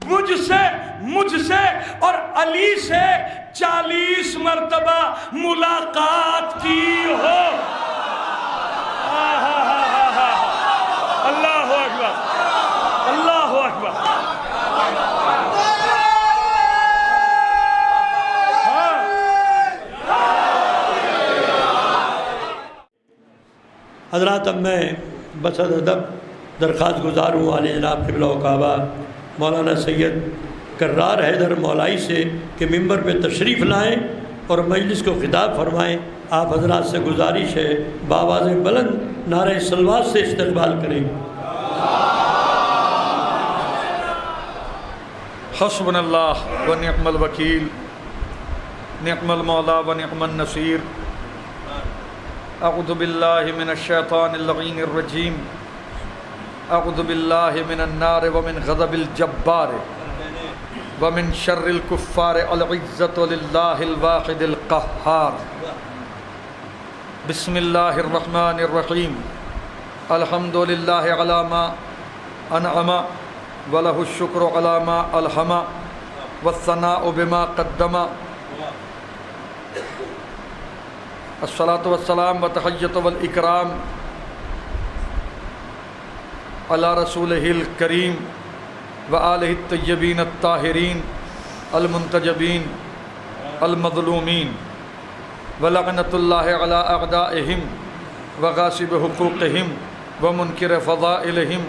مجھ سے اور علی سے 40 مرتبہ ملاقات کی ہو۔ اللہ اکبر، اللہ اکبر۔ حضرات، اب میں بصد ادب درخواست گزار ہوں عالی جناب قبلہ و کعبہ مولانا سید کرار حیدر مولائی سے کہ ممبر پہ تشریف لائیں اور مجلس کو خطاب فرمائیں۔ آپ حضرات سے گزارش ہے بآواز بلند نعرہ صلوات سے استقبال کریں۔ حسبنا اللہ و نعم الوکیل، نعم المولا و نعم النصیر۔ اعوذ باللہ من الشیطان اللعین الرجیم، اعوذ باللہ من النار ومن غضب الجبار ومن شر الکفار، العزت للہ الواحد القہار۔ بسم اللہ الرحمن الرحیم، الحمد للہ علی ما انعم ولہ الشکر علی ما الہم والثناء بما قدم، الصلاۃ والسلام وتحیۃ والاکرام علی رسولہ الکریم وآلہ الطیبین الطاہرین المنتجبین المظلومین، ولعنۃ اللہ علی اعدائہم وغاصب حقوقہم ومنکر فضائلہم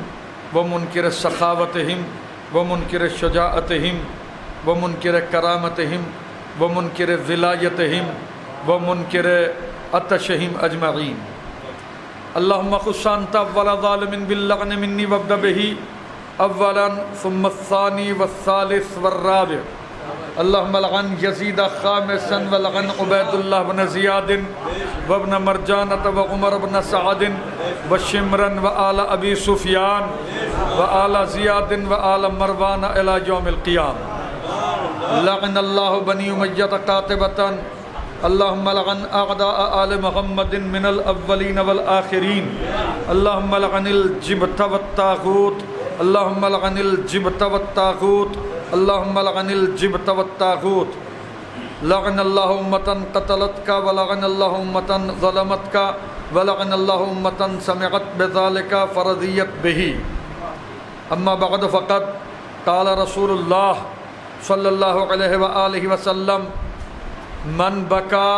ومنکر سخاوتہم ومنکر شجاعتہم ومنکر کرامتہم ومنکر ولایتہم ومنکر عطشہم اجمعین۔ اللہم خص انت اول ظالم باللعن منی وابدأ بہ اولا ثم الثانی والثالث والرابع۔ اللہم لعن یزید خامسا ولعن عبید اللہ بن زیاد وابن مرجانة وعمر بن سعد وشمرا وآل ابی سفیان وآل زیاد وآل مروان الى یوم القیام۔ لعن اللہ بنی امیہ قاطبۃ، اللہم لعن اعداء آل محمد من الاولین والآخرین۔ اللہم لعن الجبت والطاغوت، اللہم لعن الجبت والطاغوت، اللہم لعن الجبت والطاغوت۔ لعن اللہ امتاً قتلتک ولعن اللہ امتاً ظلمتک ولعن اللہ امتاً سمعت بذالک فرضیت بہ۔ اما بعد فقد قال رسول اللہ صلی اللہ علیہ وآلہ وسلم: من بکا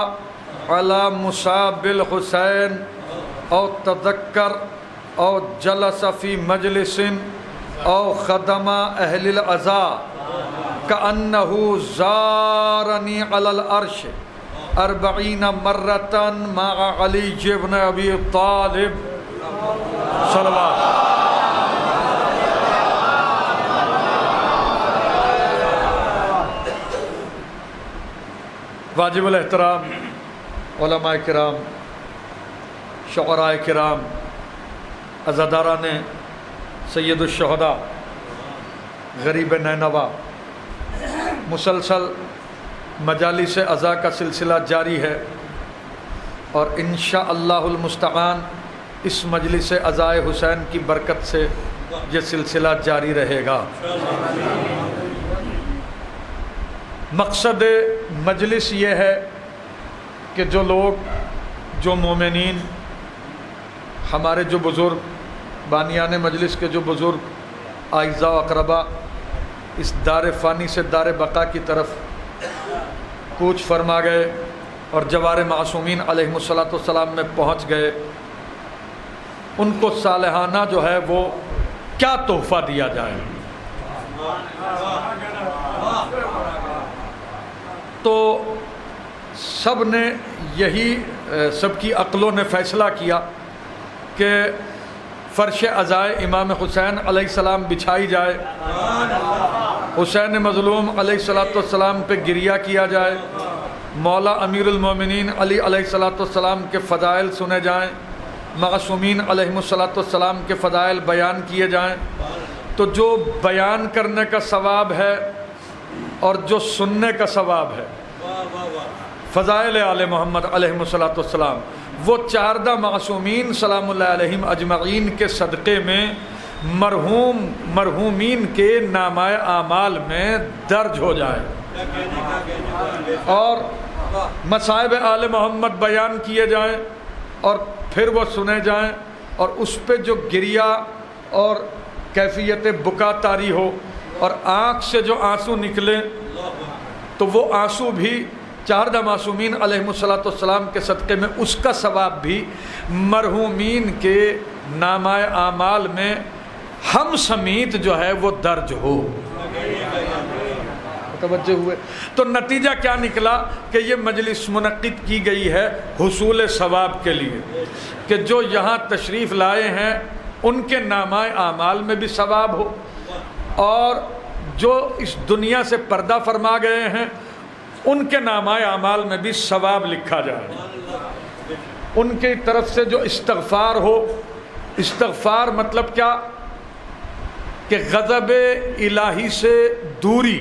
علی مصاب الحسین او تذکر او جلس فی مجلس او خدم اہل العزا کأنہ زارنی علی العرش 40 مرة مع علی بن ابی طالب صلوات۔ واجب الاحترام علماء کرام، شعراء کرام، عزاداران سید الشہداء، غریب نینوا، مسلسل مجالس عزا کا سلسلہ جاری ہے اور انشاءاللہ المستعان اس مجلس عزائے حسین کی برکت سے یہ سلسلہ جاری رہے گا۔ مقصد مجلس یہ ہے کہ جو لوگ، جو مومنین، ہمارے جو بزرگ، بانیان مجلس کے جو بزرگ اعزاء و اقربا اس دار فانی سے دار بقا کی طرف کوچ فرما گئے اور جوار معصومین علیہم الصلاۃ والسلام میں پہنچ گئے، ان کو صالحانہ جو ہے وہ کیا تحفہ دیا جائے؟ تو سب نے یہی، سب کی عقلوں نے فیصلہ کیا کہ فرش عزائے امام حسین علیہ السلام بچھائی جائے، حسین مظلوم علیہ الصلاۃ والسلام پہ گریہ کیا جائے، مولا امیر المومنین علی علیہ الصلاۃ والسلام کے فضائل سنے جائیں، معصومین علیہم الصلاۃ والسلام کے فضائل بیان کیے جائیں۔ تو جو بیان کرنے کا ثواب ہے اور جو سننے کا ثواب ہے، فضائل آل محمد علیہم الصلاۃ والسلام، وہ چاردہ معصومین سلام اللہ علیہم اجمعین کے صدقے میں مرحومین کے نامہ اعمال میں درج ہو جائے اور مصائب آل محمد بیان کیے جائیں اور پھر وہ سنے جائیں اور اس پہ جو گریہ اور کیفیت بکا طاری ہو اور آنکھ سے جو آنسو نکلیں تو وہ آنسو بھی چہاردہ معصومین علیہ الصلوۃ والسلام کے صدقے میں اس کا ثواب بھی مرحومین کے نامہ اعمال میں ہم سمیت جو ہے وہ درج ہو۔ توجہ ہوئے؟ تو نتیجہ کیا نکلا کہ یہ مجلس منعقد کی گئی ہے حصول ثواب کے لیے، کہ جو یہاں تشریف لائے ہیں ان کے نامہ اعمال میں بھی ثواب ہو، اور جو اس دنیا سے پردہ فرما گئے ہیں ان کے نامہ اعمال میں بھی ثواب لکھا جائے۔ ان کی طرف سے جو استغفار ہو، استغفار مطلب کیا کہ غضب الہی سے دوری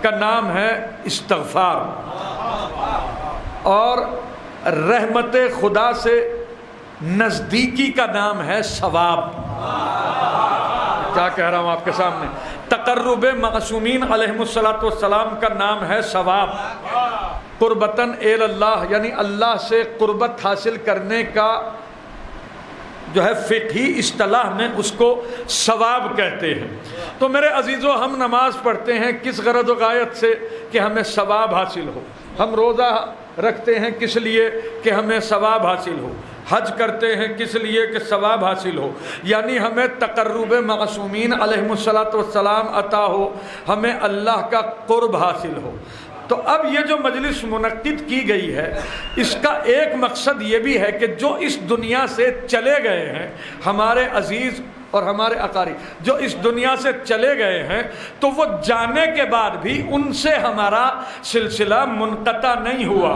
کا نام ہے استغفار، اور رحمت خدا سے نزدیکی کا نام ہے ثواب۔ کیا کہہ رہا ہوں آپ کے سامنے؟ تقرب معصومین علیہ الصلوۃ والسلام کا نام ہے ثواب، قربتاً الی اللہ، یعنی اللہ سے قربت حاصل کرنے کا جو ہے فقہی اصطلاح میں اس کو ثواب کہتے ہیں۔ تو میرے عزیزو، ہم نماز پڑھتے ہیں کس غرض و غایت سے؟ کہ ہمیں ثواب حاصل ہو۔ ہم روزہ رکھتے ہیں کس لیے؟ کہ ہمیں ثواب حاصل ہو۔ حج کرتے ہیں کس لیے؟ کہ ثواب حاصل ہو، یعنی ہمیں تقرب معصومین علیہ الصلوۃ والسلام عطا ہو، ہمیں اللہ کا قرب حاصل ہو۔ تو اب یہ جو مجلس منعقد کی گئی ہے اس کا ایک مقصد یہ بھی ہے کہ جو اس دنیا سے چلے گئے ہیں ہمارے عزیز اور ہمارے اقارب، جو اس دنیا سے چلے گئے ہیں، تو وہ جانے کے بعد بھی ان سے ہمارا سلسلہ منقطع نہیں ہوا۔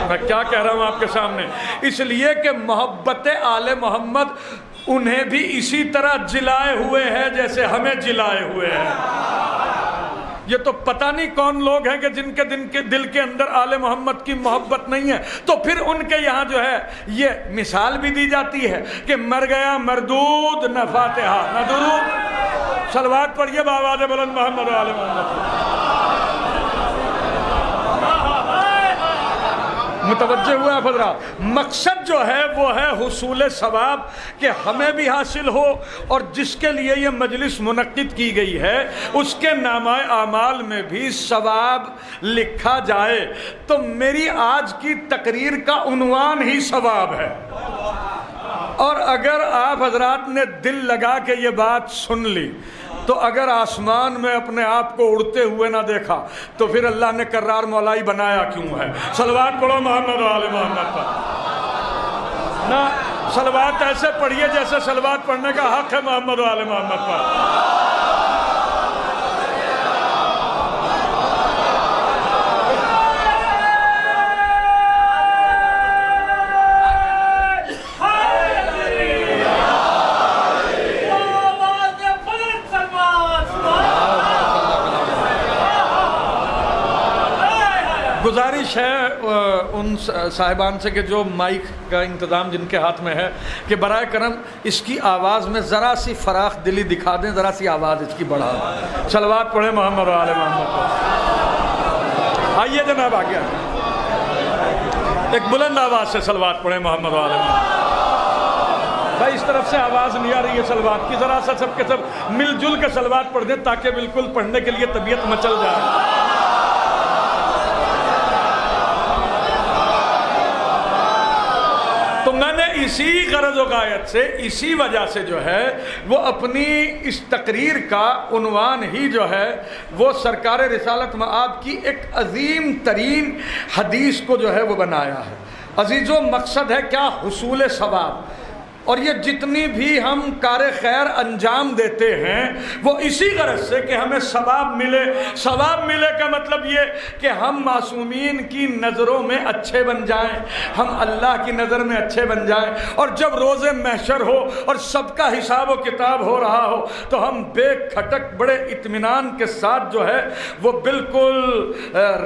میں کیا کہہ رہا ہوں آپ کے سامنے؟ اس لیے کہ محبت آل محمد انہیں بھی اسی طرح جلائے ہوئے ہے جیسے ہمیں جلائے ہوئے ہیں۔ یہ تو پتہ نہیں کون لوگ ہیں کہ جن کے دل کے اندر آل محمد کی محبت نہیں ہے، تو پھر ان کے یہاں جو ہے یہ مثال بھی دی جاتی ہے کہ مر گیا مردود نہ فاتحہ نہ درود۔ صلوات پڑھیے بآواز بلند محمد و آل محمد۔ متوجہ ہوا ہے حضرات؟ مقصد جو ہے وہ ہے حصول ثواب، کہ ہمیں بھی حاصل ہو، اور جس کے لیے یہ مجلس منعقد کی گئی ہے اس کے نامہ اعمال میں بھی ثواب لکھا جائے۔ تو میری آج کی تقریر کا عنوان ہی ثواب ہے، اور اگر آپ حضرات نے دل لگا کے یہ بات سن لی تو اگر آسمان میں اپنے آپ کو اڑتے ہوئے نہ دیکھا تو پھر اللہ نے کرار مولائی بنایا کیوں ہے؟ صلوات پڑھو محمد و آل محمد پر۔ نہ صلوات ایسے پڑھیے جیسے صلوات پڑھنے کا حق ہے محمد و آل محمد پر۔ گزارش ہے ان صاحبان سے کہ جو مائک کا انتظام جن کے ہاتھ میں ہے کہ برائے کرم اس کی آواز میں ذرا سی فراخ دلی دکھا دیں، ذرا سی آواز اس کی بڑھا دیں۔ صلوات پڑھیں محمد و آل محمد پر۔ آئیے جناب آگے، ایک بلند آواز سے صلوات پڑھیں محمد و آل محمد۔ بھائی اس طرف سے آواز نہیں آ رہی ہے صلوات کی، ذرا سا سب کے سب مل جل کے صلوات پڑھ دیں تاکہ بالکل پڑھنے کے لیے طبیعت مچل جائے۔ تو میں نے اسی غرض و غایت سے، اسی وجہ سے جو ہے وہ اپنی اس تقریر کا عنوان ہی جو ہے وہ سرکار رسالت مآب کی ایک عظیم ترین حدیث کو جو ہے وہ بنایا ہے۔ عزیزو، مقصد ہے کیا؟ حصول ثواب۔ اور یہ جتنی بھی ہم کار خیر انجام دیتے ہیں وہ اسی غرض سے کہ ہمیں ثواب ملے۔ ثواب ملے کا مطلب یہ کہ ہم معصومین کی نظروں میں اچھے بن جائیں، ہم اللہ کی نظر میں اچھے بن جائیں، اور جب روز محشر ہو اور سب کا حساب و کتاب ہو رہا ہو تو ہم بے کھٹک بڑے اطمینان کے ساتھ جو ہے وہ بالکل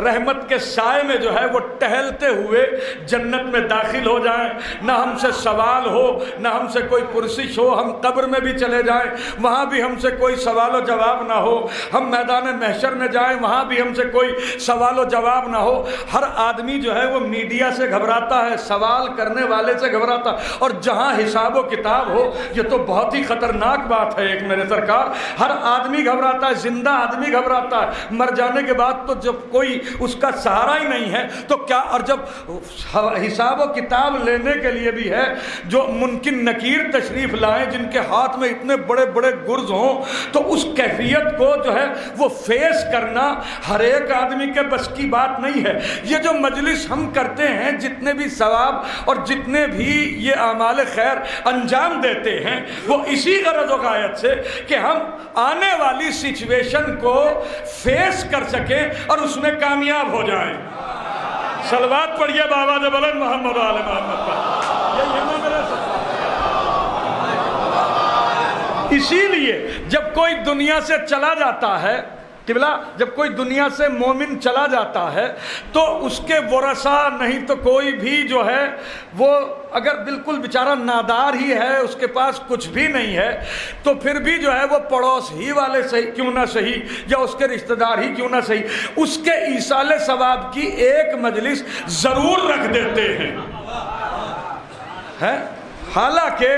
رحمت کے سائے میں جو ہے وہ ٹہلتے ہوئے جنت میں داخل ہو جائیں۔ نہ ہم سے سوال ہو، نہ ہم سے کوئی پرسش ہو، ہم قبر میں بھی چلے جائیں وہاں بھی ہم سے کوئی سوال و جواب نہ ہو، ہم میدان محشر میں جائیں وہاں بھی ہم سے کوئی سوال و جواب نہ ہو۔ ہر آدمی جو ہے وہ میڈیا سے گھبراتا ہے، سوال کرنے والے سے گھبراتا، اور جہاں حساب و کتاب ہو، یہ تو بہت ہی خطرناک بات ہے ایک میرے سرکار، ہر آدمی گھبراتا ہے، زندہ آدمی گھبراتا ہے، مر جانے کے بعد تو جب کوئی اس کا سہارا ہی نہیں ہے تو کیا، اور جب حساب و کتاب لینے کے لیے بھی ہے جو منکر نکیر تشریف لائیں جن کے ہاتھ میں اتنے بڑے بڑے گرز ہوں، تو اس کیفیت کو جو ہے وہ فیس کرنا ہر ایک آدمی کے بس کی بات نہیں ہے۔ یہ جو مجلس ہم کرتے ہیں، جتنے بھی ثواب اور جتنے بھی یہ اعمال خیر انجام دیتے ہیں، وہ اسی غرض و غایت سے کہ ہم آنے والی سچویشن کو فیس کر سکیں اور اس میں کامیاب ہو جائیں۔ صلوات پڑھیے بابا بلند محمد و آل محمد پر۔ یہ نا میرے اسی لیے جب کوئی دنیا سے چلا جاتا ہے، قبلہ جب کوئی دنیا سے مومن چلا جاتا ہے تو اس کے ورثاء نہیں تو کوئی بھی جو ہے وہ اگر بالکل بیچارہ نادار ہی ہے، اس کے پاس کچھ بھی نہیں ہے، تو پھر بھی جو ہے وہ پڑوس ہی والے صحیح کیوں نہ صحیح یا اس کے رشتہ دار ہی کیوں نہ صحیح، اس کے ایصال ثواب کی ایک مجلس ضرور رکھ دیتے ہیں۔ حالانکہ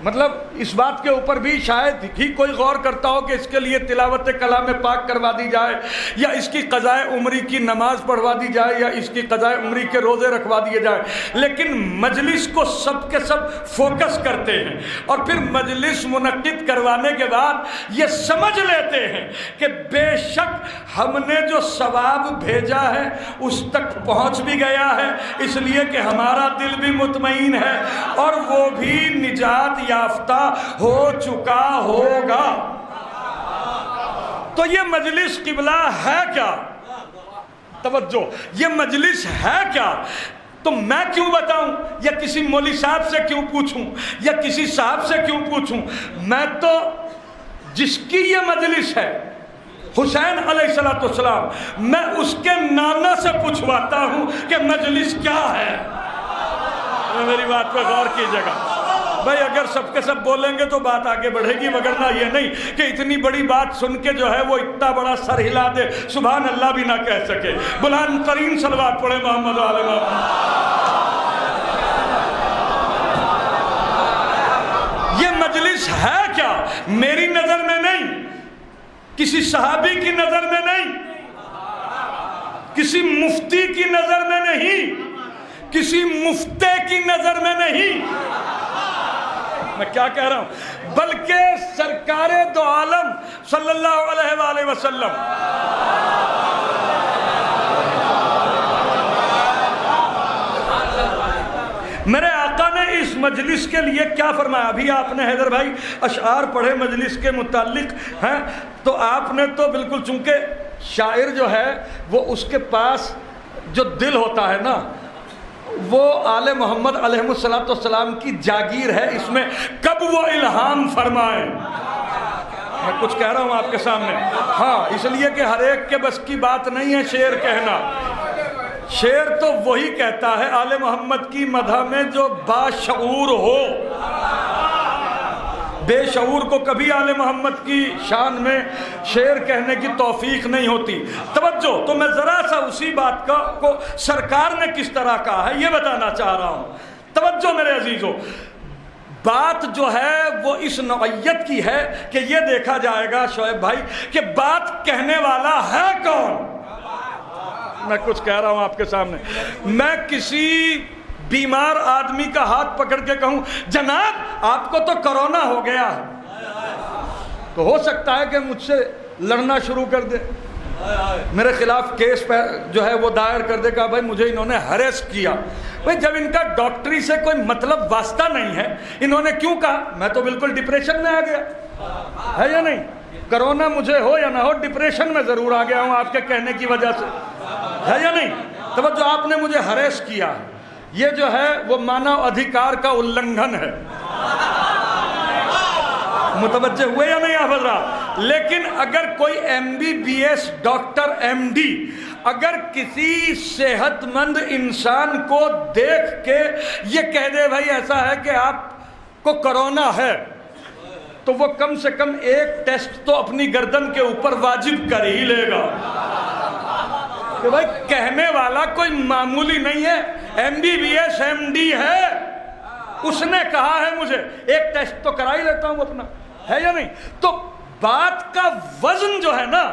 مطلب اس بات کے اوپر بھی شاید ہی کوئی غور کرتا ہو کہ اس کے لیے تلاوت کلام پاک کروا دی جائے، یا اس کی قضاء عمری کی نماز پڑھوا دی جائے، یا اس کی قضاء عمری کے روزے رکھوا دیے جائے، لیکن مجلس کو سب کے سب فوکس کرتے ہیں، اور پھر مجلس منعقد کروانے کے بعد یہ سمجھ لیتے ہیں کہ بے شک ہم نے جو ثواب بھیجا ہے اس تک پہنچ بھی گیا ہے، اس لیے کہ ہمارا دل بھی مطمئن ہے اور وہ بھی نجات یافتہ ہو چکا ہوگا۔ تو یہ مجلس قبلہ ہے کیا؟ توجہ، یہ مجلس ہے کیا؟ تو میں کیوں بتاؤں، یا کسی مولوی صاحب سے کیوں پوچھوں، یا کسی صاحب سے کیوں پوچھوں؟ میں تو جس کی یہ مجلس ہے حسین علیہ السلام، میں اس کے نانا سے پوچھواتا ہوں کہ مجلس کیا ہے۔ میری بات پہ غور کیجیے گا بھائی، اگر سب کے سب بولیں گے تو بات آگے بڑھے گی، وگرنہ یہ نہیں کہ اتنی بڑی بات سن کے جو ہے وہ اتنا بڑا سر ہلا دے سبحان اللہ بھی نہ کہہ سکے۔ بلند ترین صلوات پڑھے محمد و آل محمد۔ یہ مجلس ہے کیا؟ میری نظر میں نہیں، کسی صحابی کی نظر میں نہیں، کسی مفتی کی نظر میں نہیں، کسی مفتے کی نظر میں نہیں، میں کیا کہہ رہا ہوں، بلکہ سرکار دو عالم صلی اللہ علیہ وآلہ وسلم میرے آقا نے اس مجلس کے لیے کیا فرمایا؟ ابھی آپ نے حیدر بھائی اشعار پڑھے مجلس کے متعلق ہیں، تو آپ نے تو بالکل، چونکہ شاعر جو ہے وہ اس کے پاس جو دل ہوتا ہے نا، وہ آل محمد علیہ السلام کی جاگیر ہے، اس میں کب وہ الہام فرمائے۔ میں کچھ کہہ رہا ہوں آپ کے سامنے، ہاں، اس لیے کہ ہر ایک کے بس کی بات نہیں ہے شعر کہنا۔ شعر تو وہی کہتا ہے آل محمد کی مدح میں جو باشعور ہو، بے شعور کو کبھی آل محمد کی شان میں شعر کہنے کی توفیق نہیں ہوتی۔ توجہ، تو میں ذرا سا اسی بات کو سرکار نے کس طرح کہا ہے یہ بتانا چاہ رہا ہوں۔ توجہ میرے عزیزو، بات جو ہے وہ اس نوعیت کی ہے کہ یہ دیکھا جائے گا شعیب بھائی کہ بات کہنے والا ہے کون۔ میں کچھ کہہ رہا ہوں آپ کے سامنے، میں کسی بیمار آدمی کا ہاتھ پکڑ کے کہوں جناب آپ کو تو کرونا ہو گیا ہے، تو ہو سکتا ہے کہ مجھ سے لڑنا شروع کر دے، میرے خلاف کیس جو ہے وہ دائر کر دے کہ بھائی مجھے انہوں نے ہریس کیا۔ بھائی جب ان کا ڈاکٹری سے کوئی مطلب واسطہ نہیں ہے، انہوں نے کیوں کہا؟ میں تو بالکل ڈپریشن میں آ گیا ہے یا نہیں؟ کرونا مجھے ہو یا نہ ہو، ڈپریشن میں ضرور آ گیا ہوں آپ کے کہنے کی وجہ سے، ہے یا نہیں؟ توجہ، آپ نے مجھے ہریس کیا، یہ جو ہے وہ مانو ادھیکار کا النگھن ہے۔ متوجہ ہوئے یا نہیں آپ حضرات؟ لیکن اگر کوئی MBBS ڈاکٹر MD اگر کسی صحت مند انسان کو دیکھ کے یہ کہہ دے بھائی ایسا ہے کہ آپ کو کرونا ہے تو وہ کم سے کم ایک ٹیسٹ تو اپنی گردن کے اوپر واجب کر ہی لے گا کہ بھائی کہنے والا کوئی معمولی نہیں ہے، MBBS MD ہے، اس نے کہا ہے مجھے ایک ٹیسٹ تو کرا ہی لیتا ہوں اپنا، ہے یا نہیں؟ تو بات کا وزن جو ہے نا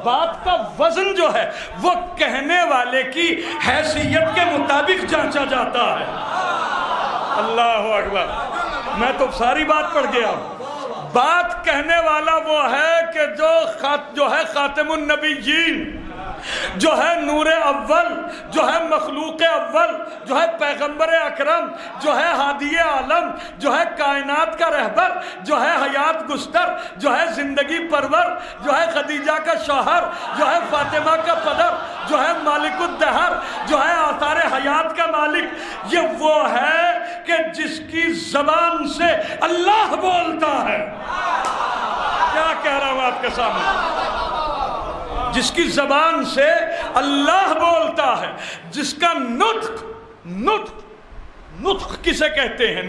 بات کا وزن جو ہے وہ کہنے والے کی حیثیت کے مطابق جانچا جاتا ہے۔ اللہ اکبر، میں تو ساری بات پڑھ گیا ہوں۔ بات کہنے والا وہ ہے کہ جو ہے خاتم النبیین، جو ہے نور اول، جو ہے مخلوق اول، جو ہے پیغمبر اکرم، جو ہے ہادی عالم، جو ہے کائنات کا رہبر، جو ہے حیات گستر، جو ہے زندگی پرور، جو ہے خدیجہ کا شوہر، جو ہے فاطمہ کا پدر، جو ہے مالک الدہر، جو ہے آثار حیات کا مالک، یہ وہ ہے کہ جس کی زبان سے اللہ بولتا ہے۔ کیا کہہ رہا ہوں آپ کے سامنے؟ جس کی زبان سے اللہ بولتا ہے، جس کا نطق کسے کہتے ہیں؟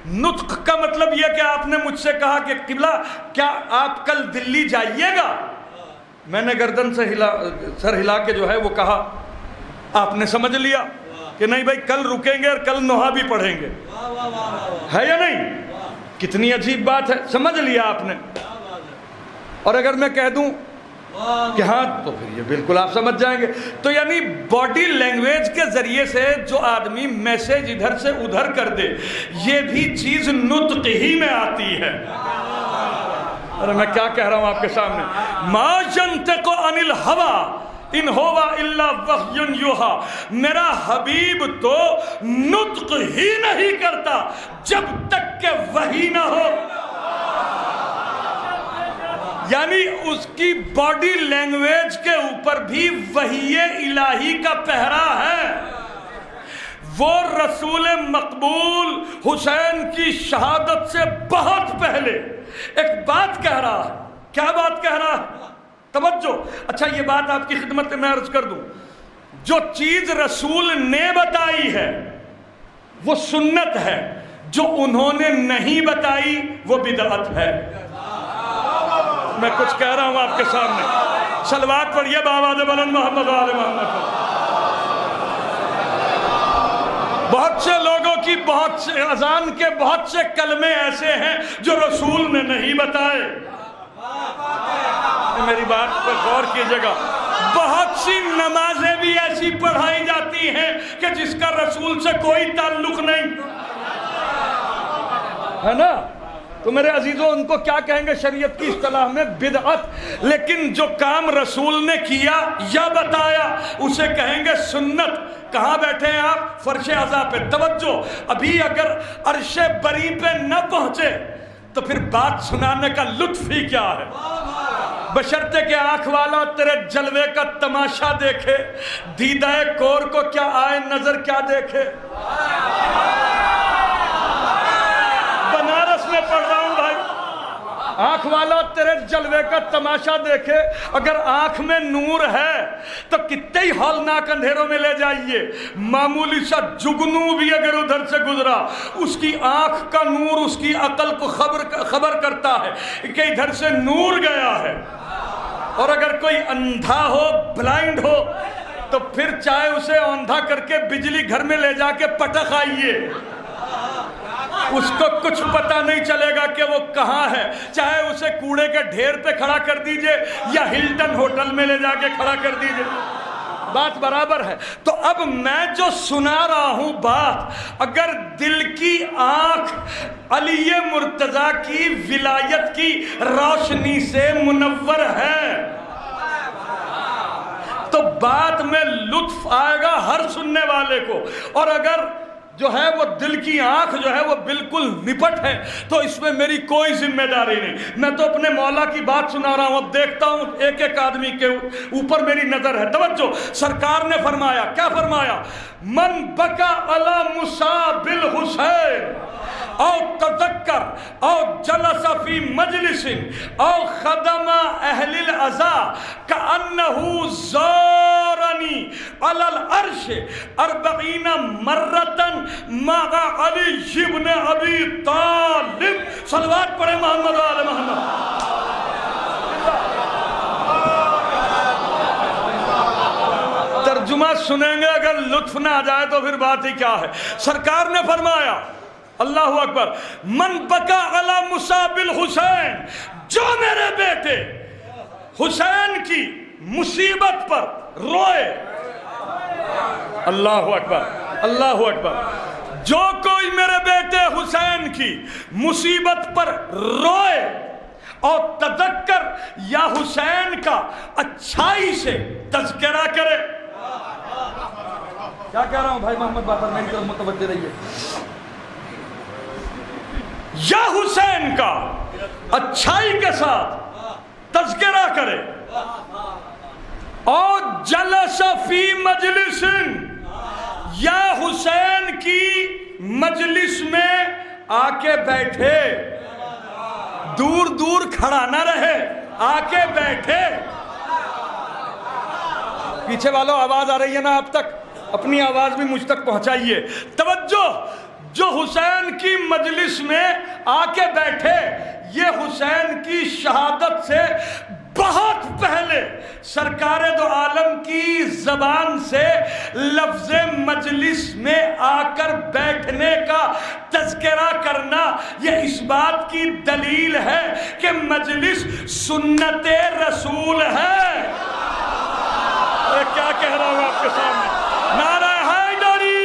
نطق کا مطلب یہ کہ آپ نے مجھ سے کہا کہ قبلہ کیا آپ کل دلی جائیے گا؟ میں نے گردن سے سر ہلا کے جو ہے وہ کہا، آپ نے سمجھ لیا کہ نہیں بھائی کل رکیں گے اور کل نوحہ بھی پڑھیں گے، ہے یا نہیں؟ کتنی عجیب بات ہے، سمجھ لیا آپ نے۔ اور اگر میں کہہ دوں کہ ہاں تو پھر یہ بالکل آپ سمجھ جائیں گے۔ تو یعنی باڈی لینگویج کے ذریعے سے جو آدمی میسیج ادھر سے ادھر کر دے، یہ بھی چیز نطق ہی میں آتی ہے۔ ارے میں کیا کہہ رہا ہوں آپ کے سامنے؟ ما ینطق عن الہوی ان ہوا الا وحی یوحی، میرا حبیب تو نطق ہی نہیں کرتا جب تک کہ وحی نہ ہو۔ یعنی اس کی باڈی لینگویج کے اوپر بھی وحی الہی کا پہرا ہے۔ وہ رسول مقبول حسین کی شہادت سے بہت پہلے ایک بات کہہ رہا ہے۔ کیا بات کہہ رہا ہے؟ توجہ۔ اچھا یہ بات آپ کی خدمت میں عرض کر دوں، جو چیز رسول نے بتائی ہے وہ سنت ہے، جو انہوں نے نہیں بتائی وہ بدعت ہے۔ میں کچھ کہہ رہا ہوں آپ کے سامنے، صلوات پڑھیے بآواز بلند محمد و آل محمد۔ بہت سے لوگوں کی بہت سے اذان کے بہت سے کلمے ایسے ہیں جو رسول نے نہیں بتائے۔ میری بات پر غور کیجئے گا، بہت سی نمازیں بھی ایسی پڑھائی جاتی ہیں کہ جس کا رسول سے کوئی تعلق نہیں ہے نا۔ تو میرے عزیزوں ان کو کیا کہیں گے شریعت کی اصطلاح میں؟ بدعت۔ لیکن جو کام رسول نے کیا یا بتایا اسے کہیں گے سنت۔ کہاں بیٹھے ہیں آپ؟ فرش عزا پہ۔ توجہ، ابھی اگر عرش بری پہ نہ پہنچے تو پھر بات سنانے کا لطف ہی کیا ہے؟ بشرطے کہ آنکھ والا تیرے جلوے کا تماشا دیکھے، دیدہ کور کو کیا آئے نظر کیا دیکھے۔ بنارس میں پڑھ رہا ہوں بھائی، آنکھ والا تیرے جلوے کا تماشا دیکھے، اگر آنکھ میں نور ہے تو کتنے ہی ہولناک اندھیروں میں لے جائیے، معمولی سا جگنو بھی اگر ادھر سے گزرا، اس کی آنکھ کا نور اس کی عقل کو خبر کرتا ہے کہ ادھر سے نور گیا ہے۔ اور اگر کوئی اندھا ہو، بلائنڈ ہو، تو پھر چاہے اسے اوندھا کر کے بجلی گھر میں لے جا کے پٹخ آئیے، اس کو کچھ پتہ نہیں چلے گا کہ وہ کہاں ہے۔ چاہے اسے کوڑے کے ڈھیر پہ کھڑا کر دیجئے یا ہلٹن ہوٹل میں لے جا کے کھڑا کر دیجئے، بات برابر ہے۔ تو اب میں جو سنا رہا ہوں بات، اگر دل کی آنکھ علی مرتضیٰ کی ولایت کی روشنی سے منور ہے تو بات میں لطف آئے گا ہر سننے والے کو۔ اور اگر جو ہے وہ دل کی آنکھ جو ہے وہ بالکل نپٹ ہے تو اس میں میری کوئی ذمہ داری نہیں، میں تو اپنے مولا کی بات سنا رہا ہوں۔ اب دیکھتا ہوں ایک ایک آدمی کے اوپر میری نظر ہے۔ توجہ، سرکار نے فرمایا، کیا فرمایا؟ من بکا علی مصاب الحسین او تذکر او جلس فی مجلس او خدم اہل العزا کأنہ زارنی، علی العرش 40 مرتن مع علی ابن ابی طالب. صلوات پڑھے محمد و آل محمد. ترجمہ سنیں گے اگر لطف نہ آ جائے تو پھر بات ہی کیا ہے. سرکار نے فرمایا اللہ اکبر من بکا علی مصاب الحسین، جو میرے بیٹے حسین کی مصیبت پر روئے. اللہ اکبر اللہ اکبر. جو کوئی میرے بیٹے حسین کی مصیبت پر روئے اور تذکر یا حسین کا اچھائی سے تذکرہ کرے. کیا کہہ رہا ہوں بھائی محمد باقر، میری طرف متوجہ رہیے. یا حسین کا اچھائی کے ساتھ تذکرہ کرے اور جلس فی مجلس، یا حسین کی مجلس میں آ کے بیٹھے، دور دور کھڑا نہ رہے، آ کے بیٹھے. پیچھے والوں آواز آ رہی ہے نا آپ تک؟ اپنی آواز بھی مجھ تک پہنچائیے. توجہ. جو حسین کی مجلس میں آ کے بیٹھے، یہ حسین کی شہادت سے بہت پہلے سرکار دو عالم کی زبان سے لفظ مجلس میں آ کر بیٹھنے کا تذکرہ کرنا، یہ اس بات کی دلیل ہے کہ مجلس سنت رسول ہے. کیا کہہ رہا ہوں آپ کے سامنے؟ نعرہ حیدری.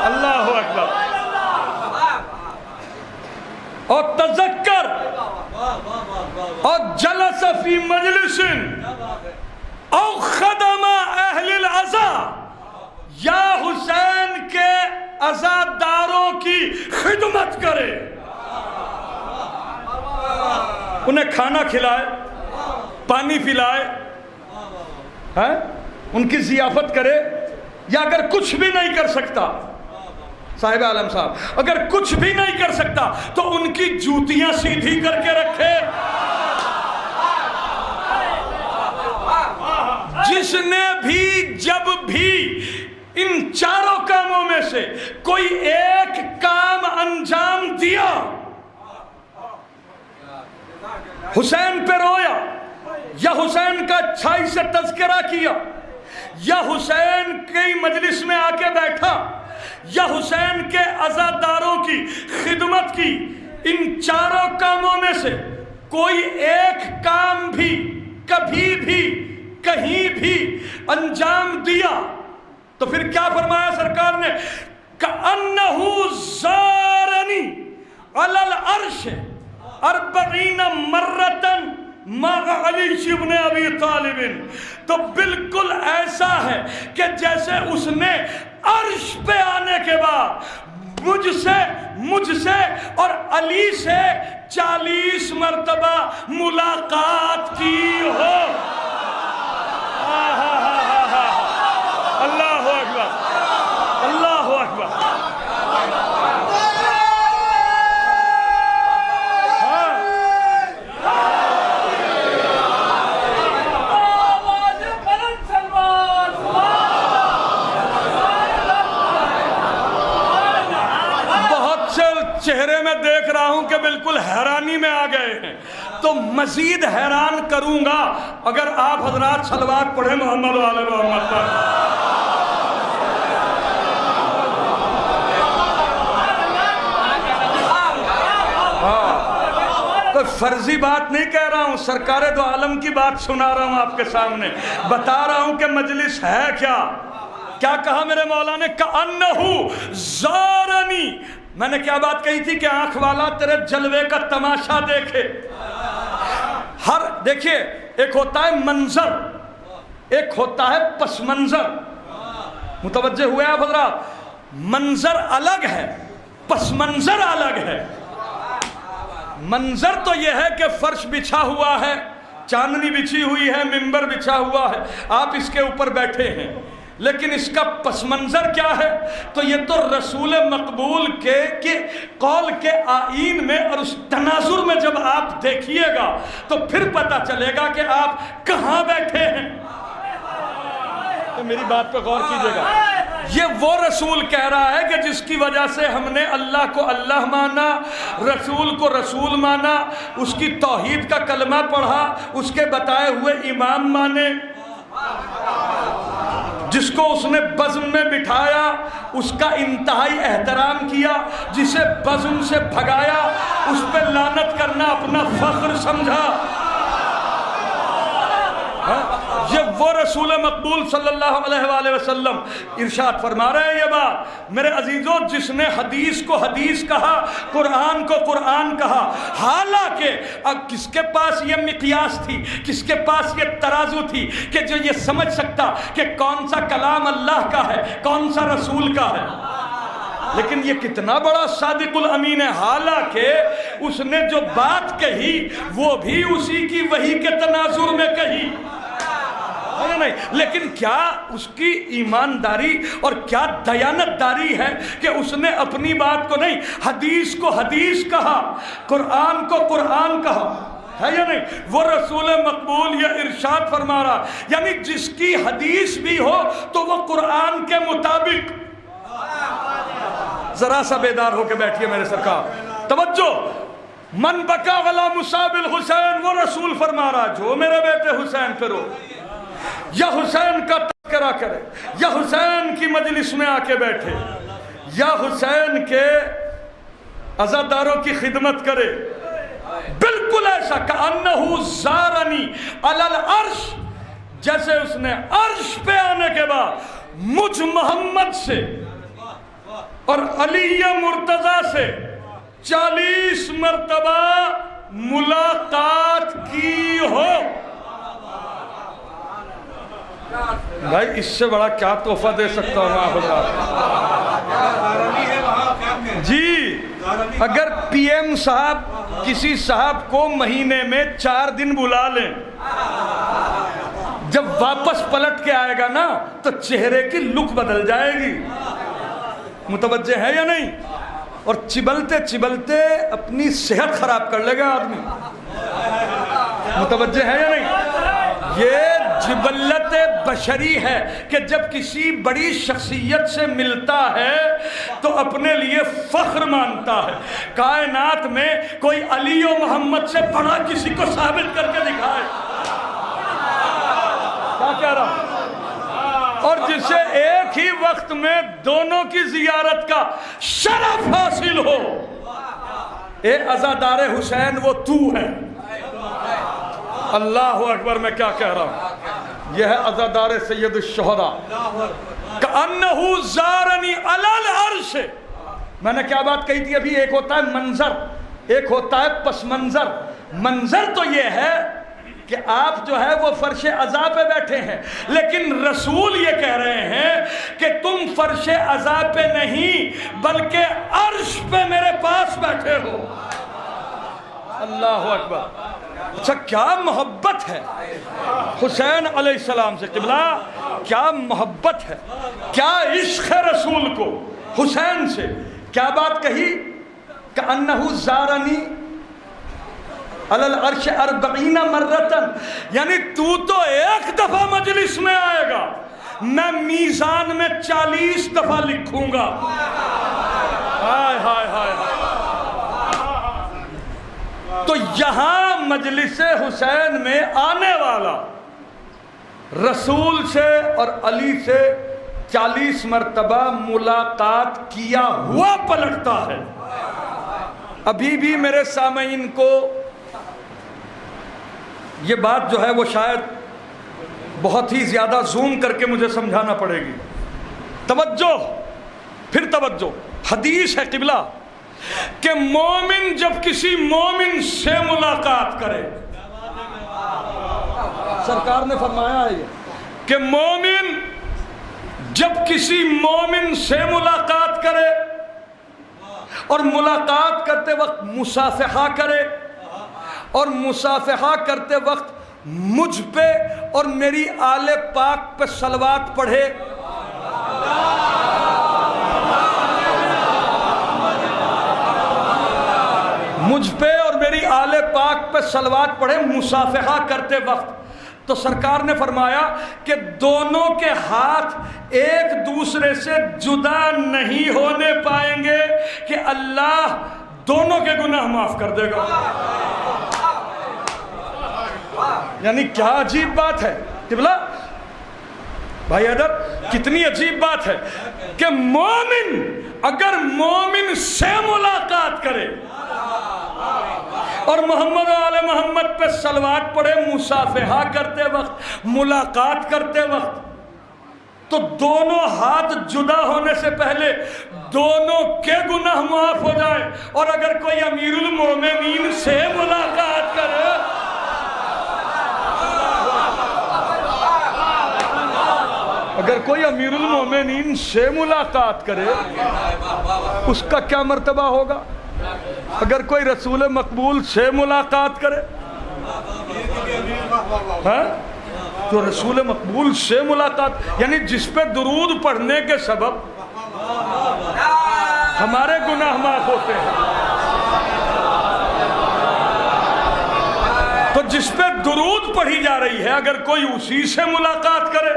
اللہ اکبر. اور تذکر اور جلس فی مجلس او خدم اہل العزا، یا حسین کے عزاداروں کی خدمت کرے، انہیں کھانا کھلائے، پانی پلائے، ان کی ضیافت کرے. یا اگر کچھ بھی نہیں کر سکتا صاحب عالم صاحب، اگر کچھ بھی نہیں کر سکتا تو ان کی جوتیاں سیدھی کر کے رکھے. جس نے بھی جب بھی ان چاروں کاموں میں سے کوئی ایک کام انجام دیا، حسین پہ رویا، یا حسین کا اچھائی سے تذکرہ کیا، یا حسین کی مجلس میں آ کے بیٹھا، یا حسین کے عزاداروں کی خدمت کی، ان چاروں کاموں میں سے کوئی ایک کام بھی کبھی بھی کہیں بھی انجام دیا، تو پھر کیا فرمایا سرکار نے؟ کأنہ زارنی علی العرش 40 مرتن مع علی ابن ابی طالب. تو بالکل ایسا ہے کہ جیسے اس نے عرش پہ آنے کے بعد مجھ سے اور علی سے 40 مرتبہ ملاقات کی ہو. اللہ اکبر اللہ اکبر. چہرے میں دیکھ رہا ہوں کہ بالکل حیرانی میں آ گئے ہیں، تو مزید حیران کروں گا اگر آپ حضرات صلوات پڑھیں محمد و آل محمد پر. کوئی فرضی بات نہیں کہہ رہا ہوں، سرکار دو عالم کی بات سنا رہا ہوں آپ کے سامنے، بتا رہا ہوں کہ مجلس ہے کیا. کیا کہا میرے مولا نے؟ کأنہ زارنی. میں نے کیا بات کہی تھی کہ آنکھ والا تیرے جلوے کا تماشا دیکھے. دیکھیے، ایک ہوتا ہے منظر، ایک ہوتا ہے پس منظر. متوجہ ہوئے آپ حضرات؟ منظر الگ ہے، پس منظر الگ ہے. منظر تو یہ ہے کہ فرش بچھا ہوا ہے، چاندنی بچھی ہوئی ہے، منبر بچھا ہوا ہے، آپ اس کے اوپر بیٹھے ہیں. لیکن اس کا پس منظر کیا ہے؟ تو یہ تو رسول مقبول کے قول کے آئین میں اور اس تناظر میں جب آپ دیکھیے گا تو پھر پتہ چلے گا کہ آپ کہاں بیٹھے ہیں۔ تو میری بات پہ غور کیجئے گا، یہ وہ رسول کہہ رہا ہے کہ جس کی وجہ سے ہم نے اللہ کو اللہ مانا، رسول کو رسول مانا، اس کی توحید کا کلمہ پڑھا، اس کے بتائے ہوئے امام مانے، جس کو اس نے بزم میں بٹھایا اس کا انتہائی احترام کیا، جسے بزم سے بھگایا اس پہ لعنت کرنا اپنا فخر سمجھا۔ یہ وہ رسول مقبول صلی اللہ علیہ وآلہ وسلم ارشاد فرما رہے ہیں۔ یہ بات میرے عزیزوں، جس نے حدیث کو حدیث کہا، قرآن کو قرآن کہا، حالانکہ اب کس کے پاس یہ مقیاس تھی، کس کے پاس یہ ترازو تھی کہ جو یہ سمجھ سکتا کہ کون سا کلام اللہ کا ہے، کون سا رسول کا ہے؟ لیکن یہ کتنا بڑا صادق الامین ہے، حالانکہ اس نے جو بات کہی وہ بھی اسی کی وحی کے تناظر میں کہی، نہیں، لیکن کیا اس کی ایمانداری اور کیا دیانتداری ہے کہ اس نے اپنی بات کو نہیں، حدیث کو حدیث کہا، قرآن کو قرآن کہا، ہے یا نہیں؟ وہ رسول مقبول یہ ارشاد فرما رہا، یعنی جس کی حدیث بھی ہو تو وہ قرآن کے مطابق۔ ذرا سا بیدار ہو کے بیٹھیے میرے سرکار، توجہ، من بکا غلا مصاب الحسین، وہ رسول فرما رہا جو میرے بیٹے حسین پہ رو، یا حسین کا تذکرہ کرے، یا حسین کی مجلس میں آ کے بیٹھے، یا حسین کے عزاداروں کی خدمت کرے، بالکل ایسا کأنہ زارنی علی العرش، جیسے اس نے عرش پہ آنے کے بعد مجھ محمد سے اور علی مرتضیٰ سے 40 مرتبہ ملاقات کی ہو۔ بھائی اس سے بڑا کیا تحفہ دے سکتا ہوں آپ جی؟ اگر پی ایم صاحب کسی صاحب کو مہینے میں 4 دن بلا لیں، جب واپس پلٹ کے آئے گا نا تو چہرے کی لک بدل جائے گی، متوجہ ہے یا نہیں؟ اور چبلتے چبلتے اپنی صحت خراب کر لے گا آدمی، متوجہ ہے یا نہیں؟ یہ جبلت بشری ہے کہ جب کسی بڑی شخصیت سے ملتا ہے تو اپنے لیے فخر مانتا ہے، کائنات میں کوئی علی و محمد سے بڑا کسی کو ثابت کر کے دکھائے، کیا کہہ رہا ہوں؟ اور جسے ایک ہی وقت میں دونوں کی زیارت کا شرف حاصل ہو، اے عزادار حسین وہ تو ہے۔ اللہ اکبر، میں کیا کہہ رہا ہوں؟ یہ ہے عزادار سید الشہداء، کأنہ زارنی علی العرش۔ میں نے کیا بات کہی تھی ابھی؟ ایک ہوتا ہے منظر، ایک ہوتا ہے پس منظر۔ منظر تو یہ ہے کہ آپ جو ہے وہ فرش عزا پہ بیٹھے ہیں، لیکن رسول یہ کہہ رہے ہیں کہ تم فرش عزا پہ نہیں بلکہ عرش پہ میرے پاس بیٹھے ہو۔ اللہ اکبر، اچھا کیا محبت ہے حسین علیہ السلام سے، قبلہ کیا محبت ہے، کیا عشق ہے رسول کو حسین سے۔ کیا بات کہی؟ کأنہ زارنی علی العرش 40 مرتن، یعنی تو ایک دفعہ مجلس میں آئے گا، میں میزان میں 40 دفعہ لکھوں گا۔ ہائے ہائے ہائے ہائے۔ تو یہاں مجلس حسین میں آنے والا رسول سے اور علی سے 40 مرتبہ ملاقات کیا ہوا پلٹتا ہے۔ ابھی بھی میرے سامعین کو یہ بات جو ہے وہ شاید بہت ہی زیادہ زوم کر کے مجھے سمجھانا پڑے گی۔ توجہ، پھر توجہ، حدیث ہے قبلہ کہ مومن جب کسی مومن سے ملاقات کرے، سرکار نے فرمایا ہے کہ مومن جب کسی مومن سے ملاقات کرے اور ملاقات کرتے وقت مصافحہ کرے اور مصافحہ کرتے وقت مجھ پہ اور میری آل پاک پہ صلوات پڑھے، مجھ پہ اور میری آل پاک پہ صلوات پڑھے مصافحہ کرتے وقت، تو سرکار نے فرمایا کہ دونوں کے ہاتھ ایک دوسرے سے جدا نہیں ہونے پائیں گے کہ اللہ دونوں کے گناہ معاف کر دے گا۔ یعنی کیا عجیب بات ہے قبلہ بھائی حیدر، کتنی عجیب بات ہے کہ مومن اگر مومن سے ملاقات کرے اور محمد و آل محمد پہ صلوات پڑھے مصافحہ کرتے وقت، ملاقات کرتے وقت، تو دونوں ہاتھ جدا ہونے سے پہلے دونوں کے گناہ معاف ہو جائے۔ اور اگر کوئی امیر المومنین سے ملاقات کرے، اگر کوئی امیر المومنین سے ملاقات کرے، اس کا کیا مرتبہ ہوگا؟ اگر کوئی رسول مقبول سے ملاقات کرے، تو رسول مقبول سے ملاقات یعنی جس پہ درود پڑھنے کے سبب ہمارے گناہ معاف ہوتے ہیں، تو جس پہ درود پڑھی جا رہی ہے اگر کوئی اسی سے ملاقات کرے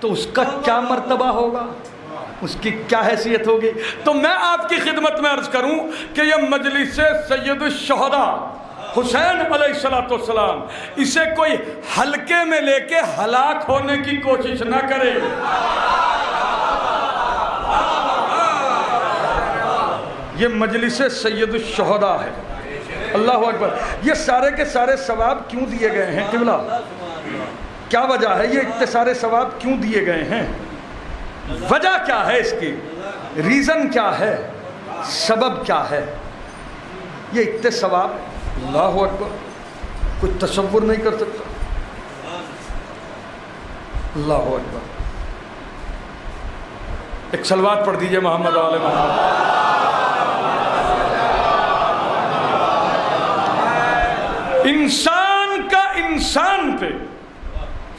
تو اس کا کیا مرتبہ ہوگا، اس کی کیا حیثیت ہوگی؟ تو میں آپ کی خدمت میں عرض کروں کہ یہ مجلس سید الشہداء حسین علیہ السلام، اسے کوئی ہلکے میں لے کے ہلاک ہونے کی کوشش نہ کرے۔ یہ مجلس سید الشہداء ہے۔ اللہ اکبر۔ یہ سارے کے سارے ثواب کیوں دیے گئے ہیں قبلہ؟ کیا وجہ ہے؟ یہ اتنے سارے ثواب کیوں دیے گئے ہیں؟ وجہ کیا ہے اس کی؟ ریزن کیا ہے؟ سبب کیا ہے؟ یہ اتنے ثواب اللہ اکبر کوئی تصور نہیں کر سکتا۔ اللہ اکبر۔ ایک صلوات پڑھ دیجئے محمد و آل محمد۔ انسان کا انسان پہ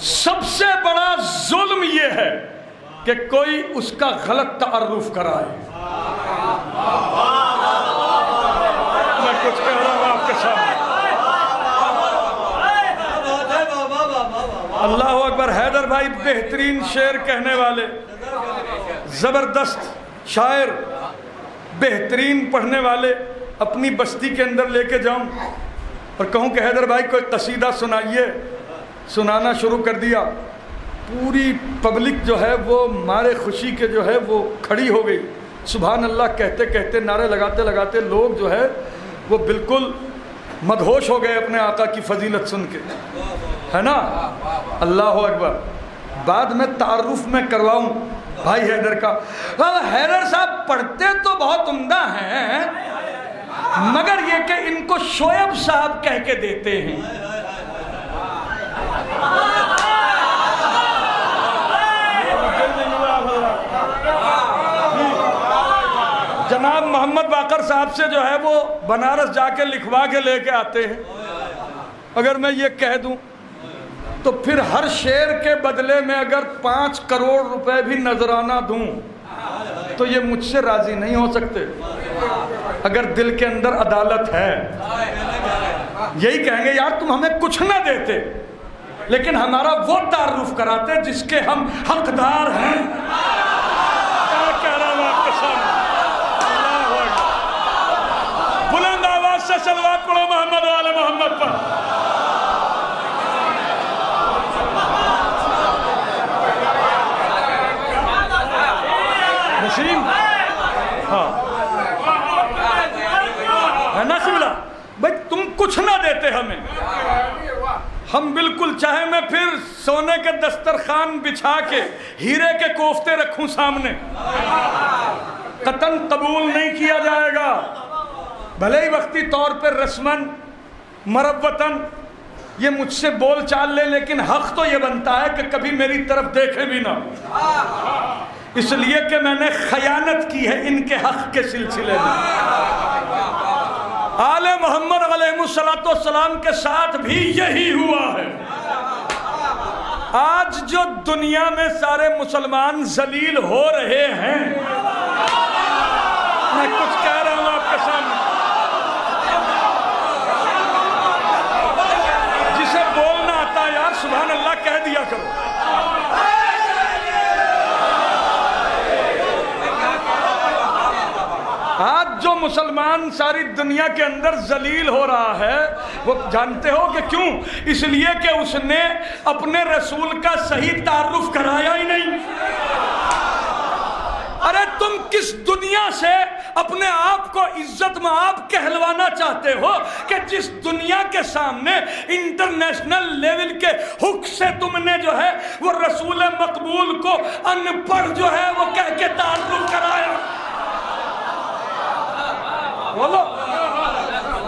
سب سے بڑا ظلم یہ ہے کہ کوئی اس کا غلط تعارف کرائے۔ میں کچھ کہہ رہا ہوں آپ کے سامنے۔ اللہ اکبر۔ حیدر بھائی بہترین شعر کہنے والے، زبردست شاعر، بہترین پڑھنے والے، اپنی بستی کے اندر لے کے جاؤں اور کہوں کہ حیدر بھائی کوئی قصیدہ سنائیے، سنانا شروع کر دیا، پوری پبلک جو ہے وہ مارے خوشی کے جو ہے وہ کھڑی ہو گئی، سبحان اللہ کہتے کہتے، نعرے لگاتے لگاتے لوگ جو ہے وہ بالکل مدہوش ہو گئے اپنے آقا کی فضیلت سن کے، ہے نا؟ اللہ اکبر۔ بعد میں تعارف میں کرواؤں بھائی حیدر کا۔ حیدر صاحب پڑھتے تو بہت عمدہ ہیں، مگر یہ کہ ان کو شعیب صاحب کہہ کے دیتے ہیں۔ جناب محمد باقر صاحب سے جو ہے وہ بنارس جا کے لکھوا کے لے کے آتے ہیں۔ اگر میں یہ کہہ دوں تو پھر ہر شعر کے بدلے میں اگر 5 کروڑ روپے بھی نذرانہ دوں تو یہ مجھ سے راضی نہیں ہو سکتے۔ اگر دل کے اندر عدالت ہے یہی کہیں گے یار تم ہمیں کچھ نہ دیتے لیکن ہمارا وہ تعارف کراتے جس کے ہم حقدار ہیں۔ کیا کہہ رہا ہوں آپ کے سامنے؟ بلند آواز سے صلوات پڑھو محمد و آل محمد پر۔ نسیم ہاں ہے نا قبلہ بھائی تم کچھ نہ دیتے ہمیں، ہم بالکل چاہے میں پھر سونے کے دسترخوان بچھا کے ہیرے کے کوفتے رکھوں سامنے، قطعاً قبول نہیں کیا جائے گا۔ بھلے ہی وقتی طور پر رسماً مروتاً یہ مجھ سے بول چال لے لیکن حق تو یہ بنتا ہے کہ کبھی میری طرف دیکھے بھی نہ، اس لیے کہ میں نے خیانت کی ہے ان کے حق کے سلسلے میں۔ آل محمد علیہ الصلوۃ والسلام کے ساتھ بھی یہی ہوا ہے۔ آج جو دنیا میں سارے مسلمان ذلیل ہو رہے ہیں، میں کچھ کہہ رہا ہوں آپ کے سامنے، جسے بولنا آتا یار سبحان اللہ کہہ دیا کرو۔ آج جو مسلمان ساری دنیا کے اندر ذلیل ہو رہا ہے، وہ جانتے ہو کہ کیوں؟ اس لیے کہ اس نے اپنے رسول کا صحیح تعارف کرایا ہی نہیں۔ ارے تم کس دنیا سے اپنے آپ کو عزت مآب کہلوانا چاہتے ہو کہ جس دنیا کے سامنے انٹرنیشنل لیول کے حق سے تم نے جو ہے وہ رسول مقبول کو ان پڑھ جو ہے وہ کہہ کے تعارف کرایا؟ بولو،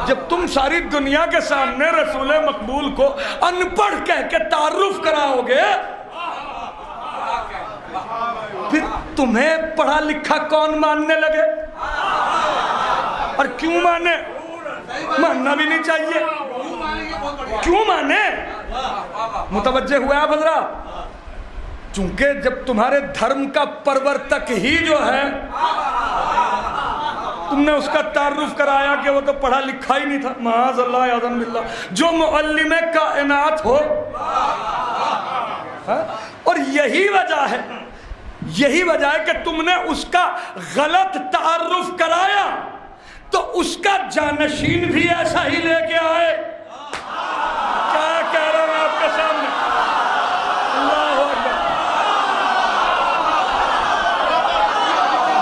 جب تم ساری دنیا کے سامنے رسول مقبول کو ان پڑھ کہہ کے تعارف کراؤ گے، پھر تمہیں پڑھا لکھا کون ماننے لگے؟ اور کیوں مانے؟ ماننا بھی نہیں چاہیے۔ کیوں مانے؟ متوجہ ہوا آپ حضرات؟ چونکہ جب تمہارے دھرم کا پرورتک ہی جو ہے تم نے اس کا تعارف کرایا کہ وہ تو پڑھا لکھا ہی نہیں تھا، معاذ اللہ اعوذ باللہ، جو معلم کائنات ہو، اور یہی وجہ ہے کہ تم نے اس کا غلط تعارف کرایا تو اس کا جانشین بھی ایسا ہی لے کے آئے۔ کیا کہہ رہا ہوں آپ کے سامنے؟ اللہ اکبر۔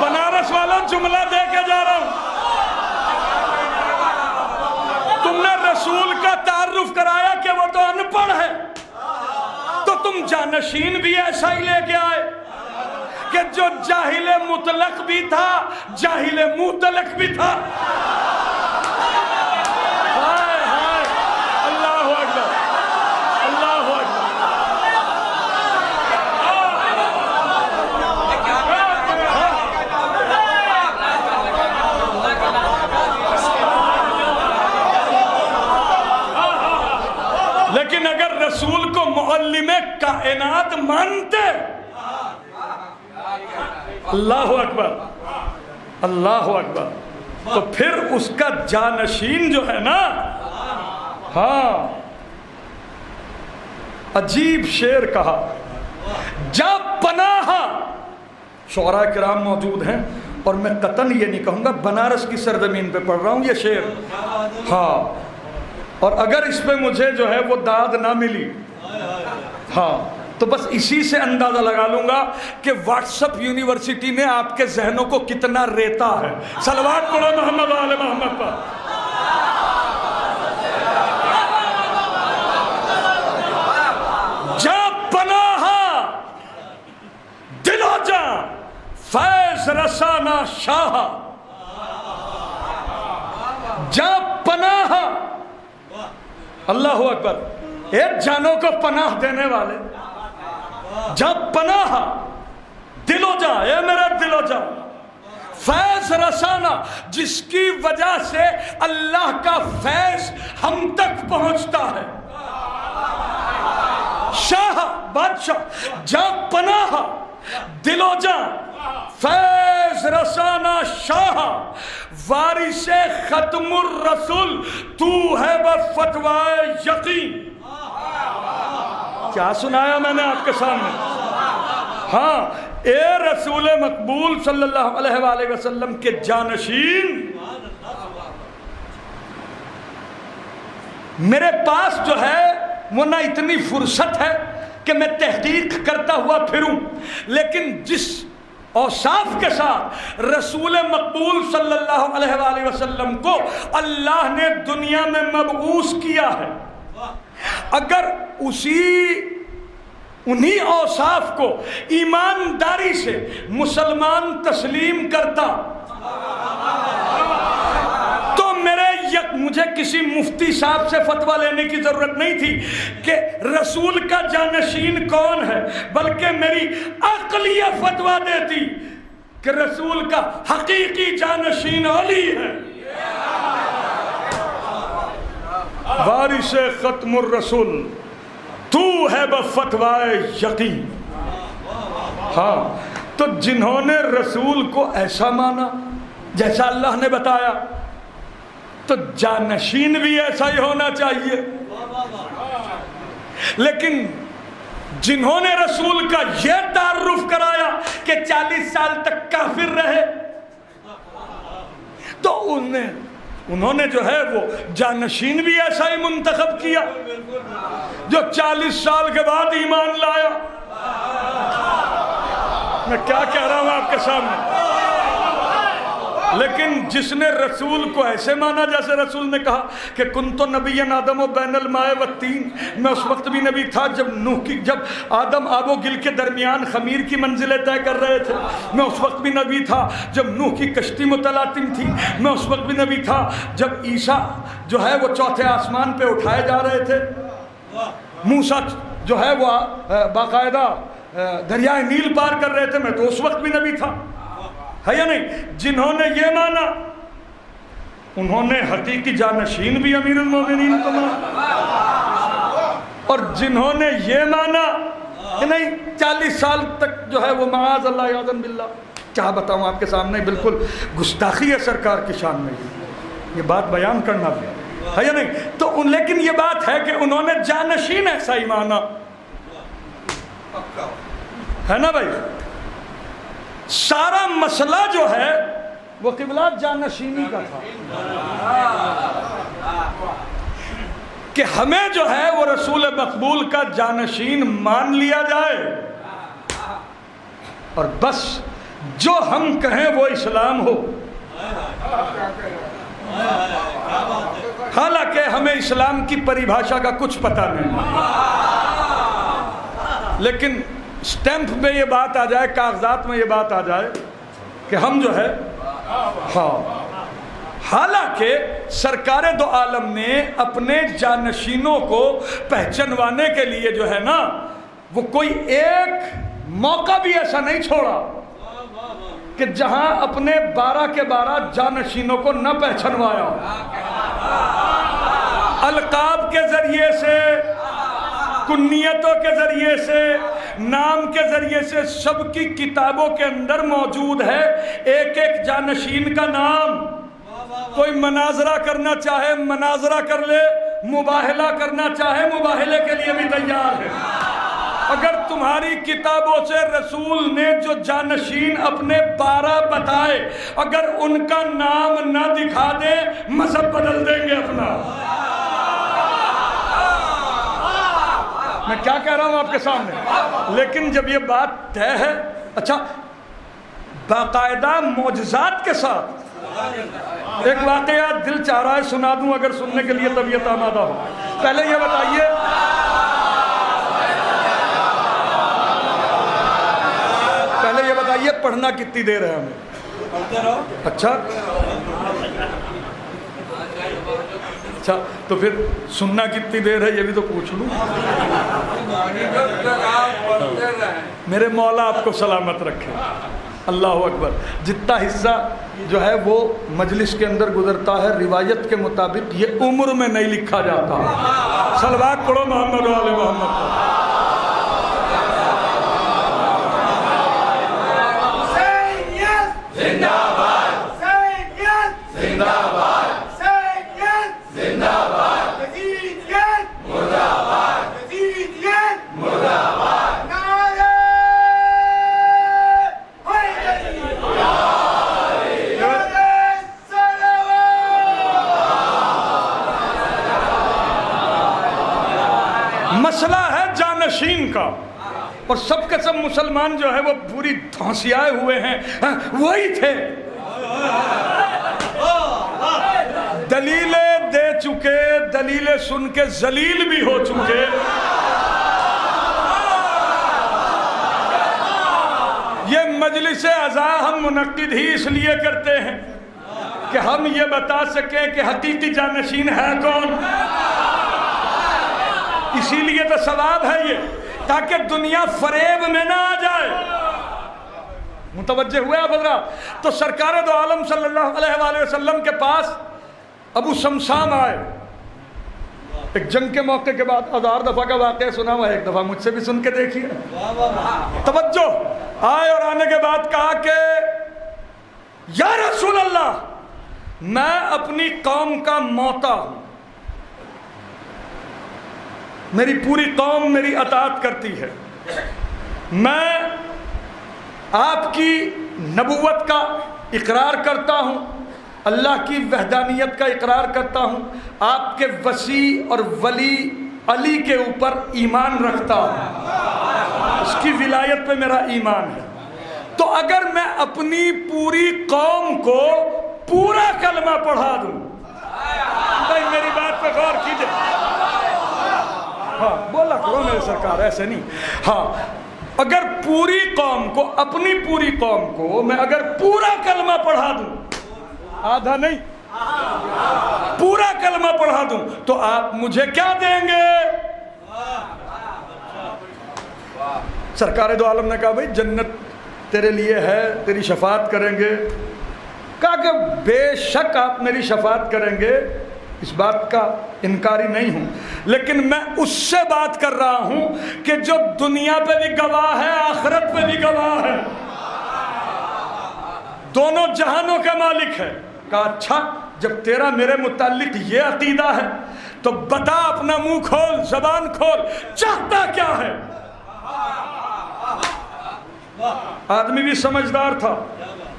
بنارس والا جملہ دے کے جا رہا ہوں، تم نے رسول کا تعارف کرایا کہ وہ تو ان پڑھ ہے، تو تم جانشین بھی ایسا ہی لے کے آئے کہ جو جاہل مطلق بھی تھا جاہل مطلق بھی تھا۔ ہائے ہائے، اللہ اکبر، اللہ اکبر۔ لیکن اگر رسول کو معلم کائنات مانتے، اللہ اکبر اللہ اکبر، تو پھر اس کا جانشین جو ہے نا، ہاں عجیب شعر کہا، جب پناہ، شعراء کرام موجود ہیں اور میں قطعاً یہ نہیں کہوں گا بنارس کی سرزمین پہ پڑھ رہا ہوں یہ شعر، ہاں، اور اگر اس پہ مجھے جو ہے وہ داد نہ ملی، ہاں، تو بس اسی سے اندازہ لگا لوں گا کہ واٹس اپ یونیورسٹی نے آپ کے ذہنوں کو کتنا ریتا ہے۔ صلوات پڑھو محمد آل محمد پر۔ جب پناہ دل و جان فیض رسانہ شاہ، جب پناہ، اللہ اکبر، ایک جانوں کو پناہ دینے والے، جب پناہ دل و جان، اے میرا دل و جان، فیض رسانہ، جس کی وجہ سے اللہ کا فیض ہم تک پہنچتا ہے، شاہ بادشاہ، جب پناہ دل و جان فیض رسانہ شاہ، وارث ختم الرسول تو ہے بفتوائے یقین۔ کیا سنایا میں نے آپ کے سامنے؟ ہاں، اے رسول مقبول صلی اللہ علیہ وآلہ وسلم کے جانشین، میرے پاس جو ہے وہ نہ اتنی فرصت ہے کہ میں تحقیق کرتا ہوا پھروں، لیکن جس اوصاف کے ساتھ رسول مقبول صلی اللہ علیہ وآلہ وسلم کو اللہ نے دنیا میں مبعوث کیا ہے، اگر انہی اوصاف کو ایمانداری سے مسلمان تسلیم کرتا تو مجھے کسی مفتی صاحب سے فتویٰ لینے کی ضرورت نہیں تھی کہ رسول کا جانشین کون ہے، بلکہ میری عقل یہ فتویٰ دیتی کہ رسول کا حقیقی جانشین علی ہے، وارث ختم الرسول تو ہے بفتوائے یقین. ہاں تو جنہوں نے رسول کو ایسا مانا جیسا اللہ نے بتایا تو جانشین بھی ایسا ہی ہونا چاہیے. لیکن جنہوں نے رسول کا یہ تعارف کرایا کہ 40 سال تک کافر رہے تو انہوں نے جو ہے وہ جانشین بھی ایسا ہی منتخب کیا جو 40 سال کے بعد ایمان لایا. میں کیا کہہ رہا ہوں آپ کے سامنے. لیکن جس نے رسول کو ایسے مانا جیسے رسول نے کہا کہ کنتو نبی آدم و بین الماء والتین، میں اس وقت بھی نبی تھا جب آدم آب و گل کے درمیان خمیر کی منزلیں طے کر رہے تھے. میں اس وقت بھی نبی تھا جب نوح کی کشتی متلاطم تھی. میں اس وقت بھی نبی تھا جب عیسیٰ جو ہے وہ چوتھے آسمان پہ اٹھائے جا رہے تھے. موسیٰ جو ہے وہ باقاعدہ دریائے نیل پار کر رہے تھے. میں تو اس وقت بھی نبی تھا. ہے یا نہیں؟ جنہوں نے یہ مانا انہوں نے حقیقی جانشین بھی امیر المومنین کو مانا، اور جنہوں نے یہ مانا کہ نہیں 40 سال تک جو ہے وہ معاذ اللہ یعظم باللہ، کیا بتاؤں آپ کے سامنے، بالکل گستاخی ہے سرکار کی شان میں یہ بات بیان کرنا بھی ہے یا نہیں. تو لیکن یہ بات ہے کہ انہوں نے جانشین ایسا ہی مانا ہے نا بھائی. سارا مسئلہ جو ہے وہ قبلہ جانشینی کا تھا کہ ہمیں جو ہے وہ رسول مقبول کا جانشین مان لیا جائے اور بس جو ہم کہیں وہ اسلام ہو. حالانکہ ہمیں اسلام کی پریبھاشا کا کچھ پتہ نہیں، لیکن سٹیمپ میں یہ بات آ جائے، کاغذات میں یہ بات آ جائے کہ ہم جو ہے حالانکہ سرکار دو عالم نے اپنے جانشینوں کو پہچانوانے کے لیے جو ہے نا وہ کوئی ایک موقع بھی ایسا نہیں چھوڑا کہ جہاں اپنے 12 کے 12 جانشینوں کو نہ پہچانوایا. القاب کے ذریعے سے، کنیتوں کے ذریعے سے، نام کے ذریعے سے سب کی کتابوں کے اندر موجود ہے ایک ایک جانشین کا نام. کوئی مناظرہ کرنا چاہے مناظرہ کر لے، مباہلہ کرنا چاہے مباہلے کے لیے بھی تیار ہے. اگر تمہاری کتابوں سے رسول نے جو جانشین اپنے 12 بتائے اگر ان کا نام نہ دکھا دے مذہب بدل دیں گے اپنا. میں کیا کہہ رہا ہوں آپ کے سامنے. لیکن جب یہ بات طے ہے، اچھا باقاعدہ معجزات کے ساتھ ایک واقعہ دل چاہ رہا ہے سنا دوں اگر سننے کے لیے طبیعت آمادہ ہو. پہلے یہ بتائیے پڑھنا کتنی دیر ہے ہمیں؟ اچھا تو پھر سننا کتنی دیر ہے یہ بھی تو پوچھ لوں. میرے مولا آپ کو سلامت رکھے. اللہ اکبر. جتنا حصہ جو ہے وہ مجلس کے اندر گزرتا ہے روایت کے مطابق یہ عمر میں نہیں لکھا جاتا. صلوات پڑھو محمد و آل محمد. مسئلہ ہے جانشین کا اور سب کے سب مسلمان جو ہے وہ پوری دھانسیائے ہوئے ہیں. وہی تھے دلیلیں دے چکے، دلیلیں سن کے ذلیل بھی ہو چکے. یہ مجلس عزا ہم منعقد ہی اس لیے کرتے ہیں کہ ہم یہ بتا سکیں کہ حقیقی جانشین ہے کون. اسی لیے تو ثواب ہے یہ تاکہ دنیا فریب میں نہ آ جائے. متوجہ ہوئے آپ حضرات؟ تو سرکار دو عالم صلی اللہ علیہ وآلہ وسلم کے پاس ابو سمسام آئے. ایک جنگ کے موقع کے بعد 1000 دفعہ کا واقعہ سنا ہوا ہے، ایک دفعہ مجھ سے بھی سن کے دیکھیے۔ توجہ، آئے اور آنے کے بعد کہا کہ یا رسول اللہ، میں اپنی قوم کا موتا ہوں، میری پوری قوم میری اطاعت کرتی ہے، میں آپ کی نبوت کا اقرار کرتا ہوں، اللہ کی وحدانیت کا اقرار کرتا ہوں، آپ کے وسیع اور ولی علی کے اوپر ایمان رکھتا ہوں، اس کی ولایت پہ میرا ایمان ہے۔ تو اگر میں اپنی پوری قوم کو پورا کلمہ پڑھا دوں، بھائی میری بات پہ غور کیجئے، ہاں بولا کرو میرے سرکار، ایسے نہیں، ہاں اگر پوری قوم کو، اپنی پوری قوم کو میں اگر پورا کلمہ پڑھا دوں، آدھا نہیں پورا کلمہ پڑھا دوں، تو آپ مجھے کیا دیں گے؟ سرکار دو عالم نے کہا بھائی جنت تیرے لیے ہے، تیری شفاعت کریں گے۔ کہا کہ بے شک آپ میری شفاعت کریں گے، اس بات کا انکاری نہیں ہوں، لیکن میں اس سے بات کر رہا ہوں کہ جو دنیا پہ بھی گواہ ہے، آخرت پہ بھی گواہ ہے، دونوں جہانوں کا مالک ہے۔ کہا اچھا، جب تیرا میرے متعلق یہ عقیدہ ہے تو بتا، اپنا منہ کھول، زبان کھول، چاہتا کیا ہے؟ آدمی بھی سمجھدار تھا،